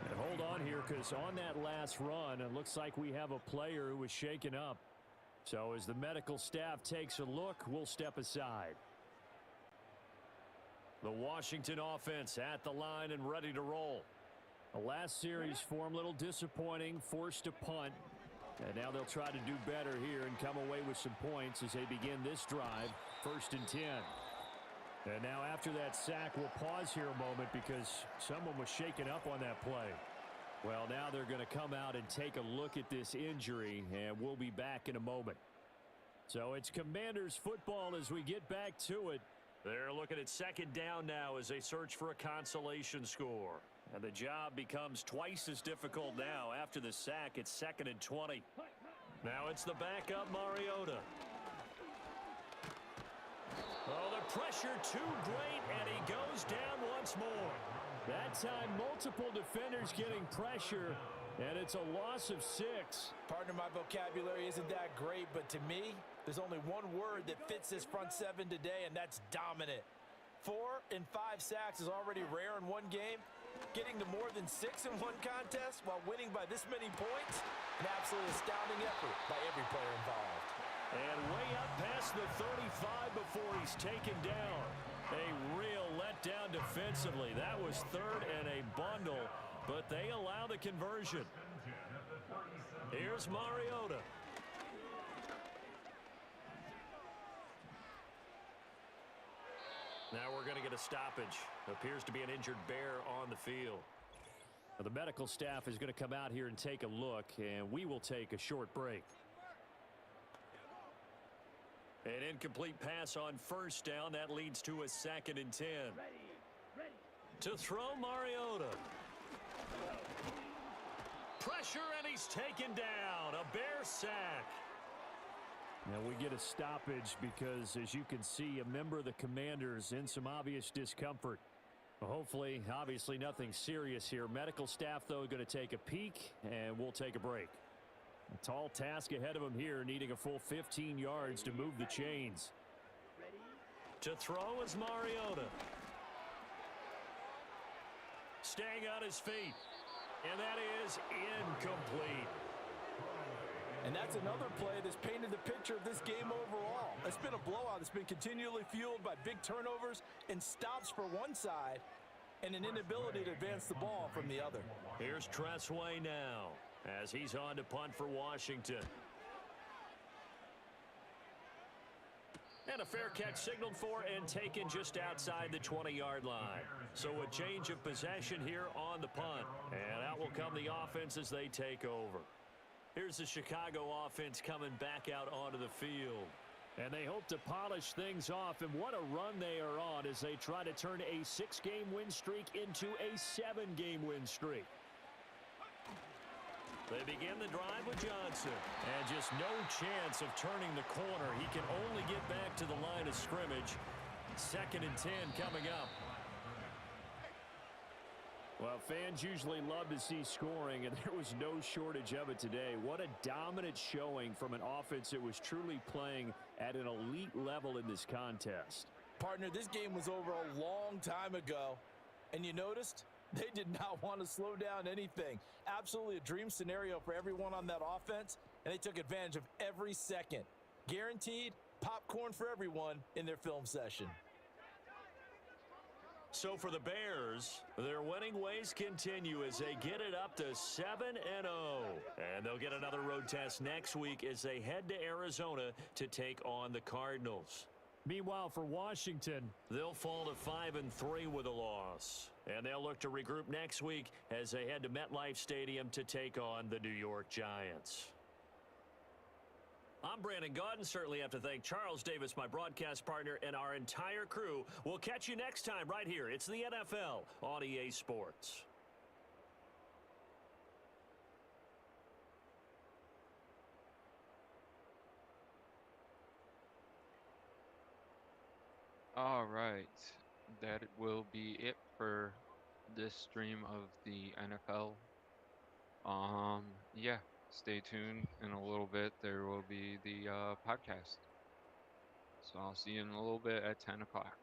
And hold on here, because on that last run, it looks like we have a player who was shaken up. So as the medical staff takes a look, we'll step aside. The Washington offense at the line and ready to roll. The last series for him, a little disappointing, forced to punt. And now they'll try to do better here and come away with some points as they begin this drive, 1st and 10. And now after that sack, we'll pause here a moment because someone was shaken up on that play. Well, now they're going to come out and take a look at this injury, and we'll be back in a moment. So it's Commanders football as we get back to it. They're looking at 2nd down now as they search for a consolation score. And the job becomes twice as difficult now after the sack. It's 2nd and 20. Now it's the backup Mariota. Oh, the pressure too great, and he goes down once more. That time, multiple defenders getting pressure, and it's a loss of 6. Partner, my vocabulary isn't that great, but to me, there's only one word that fits this front 7 today, and that's dominant. 4 and 5 sacks is already rare in one game. Getting to more than 6 in one contest while winning by this many points, an absolutely astounding effort by every player involved. And way up past the 35 before he's taken down. A real letdown defensively. That was 3rd and a bundle, but they allow the conversion. Here's Mariota. Now we're going to get a stoppage. Appears to be an injured Bear on the field. Now the medical staff is going to come out here and take a look, and we will take a short break. An incomplete pass on 1st down. That leads to a 2nd and 10. To throw Mariota. Pressure, and he's taken down. A Bear sack. Now we get a stoppage because, as you can see, a member of the Commanders in some obvious discomfort. Well, hopefully, obviously nothing serious here. Medical staff, though, going to take a peek, and we'll take a break. A tall task ahead of him here, needing a full 15 yards to move the chains. To throw is Mariota. Staying on his feet. And that is incomplete. And that's another play that's painted the picture of this game overall. It's been a blowout. It's been continually fueled by big turnovers and stops for one side and an inability to advance the ball from the other. Here's Tressway now as he's on to punt for Washington. And a fair catch signaled for and taken just outside the 20-yard line. So a change of possession here on the punt. And out will come the offense as they take over. Here's the Chicago offense coming back out onto the field. And they hope to polish things off, and what a run they are on as they try to turn a 6-game win streak into a 7-game win streak. They begin the drive with Johnson. And just no chance of turning the corner. He can only get back to the line of scrimmage. 2nd and 10 coming up. Well, fans usually love to see scoring, and there was no shortage of it today. What a dominant showing from an offense that was truly playing at an elite level in this contest. Partner, this game was over a long time ago, and you noticed they did not want to slow down anything. Absolutely a dream scenario for everyone on that offense, and they took advantage of every second. Guaranteed popcorn for everyone in their film session. So for the Bears, their winning ways continue as they get it up to 7-0. And they'll get another road test next week as they head to Arizona to take on the Cardinals. Meanwhile, for Washington, they'll fall to 5-3 with a loss. And they'll look to regroup next week as they head to MetLife Stadium to take on the New York Giants. I'm Brandon Gaudin. Certainly have to thank Charles Davis, my broadcast partner, and our entire crew. We'll catch you next time right here. It's the NFL on EA Sports. All right, that will be it for this stream of the NFL. Yeah, stay tuned. In a little bit, there will be the podcast. So I'll see you in a little bit at 10 o'clock.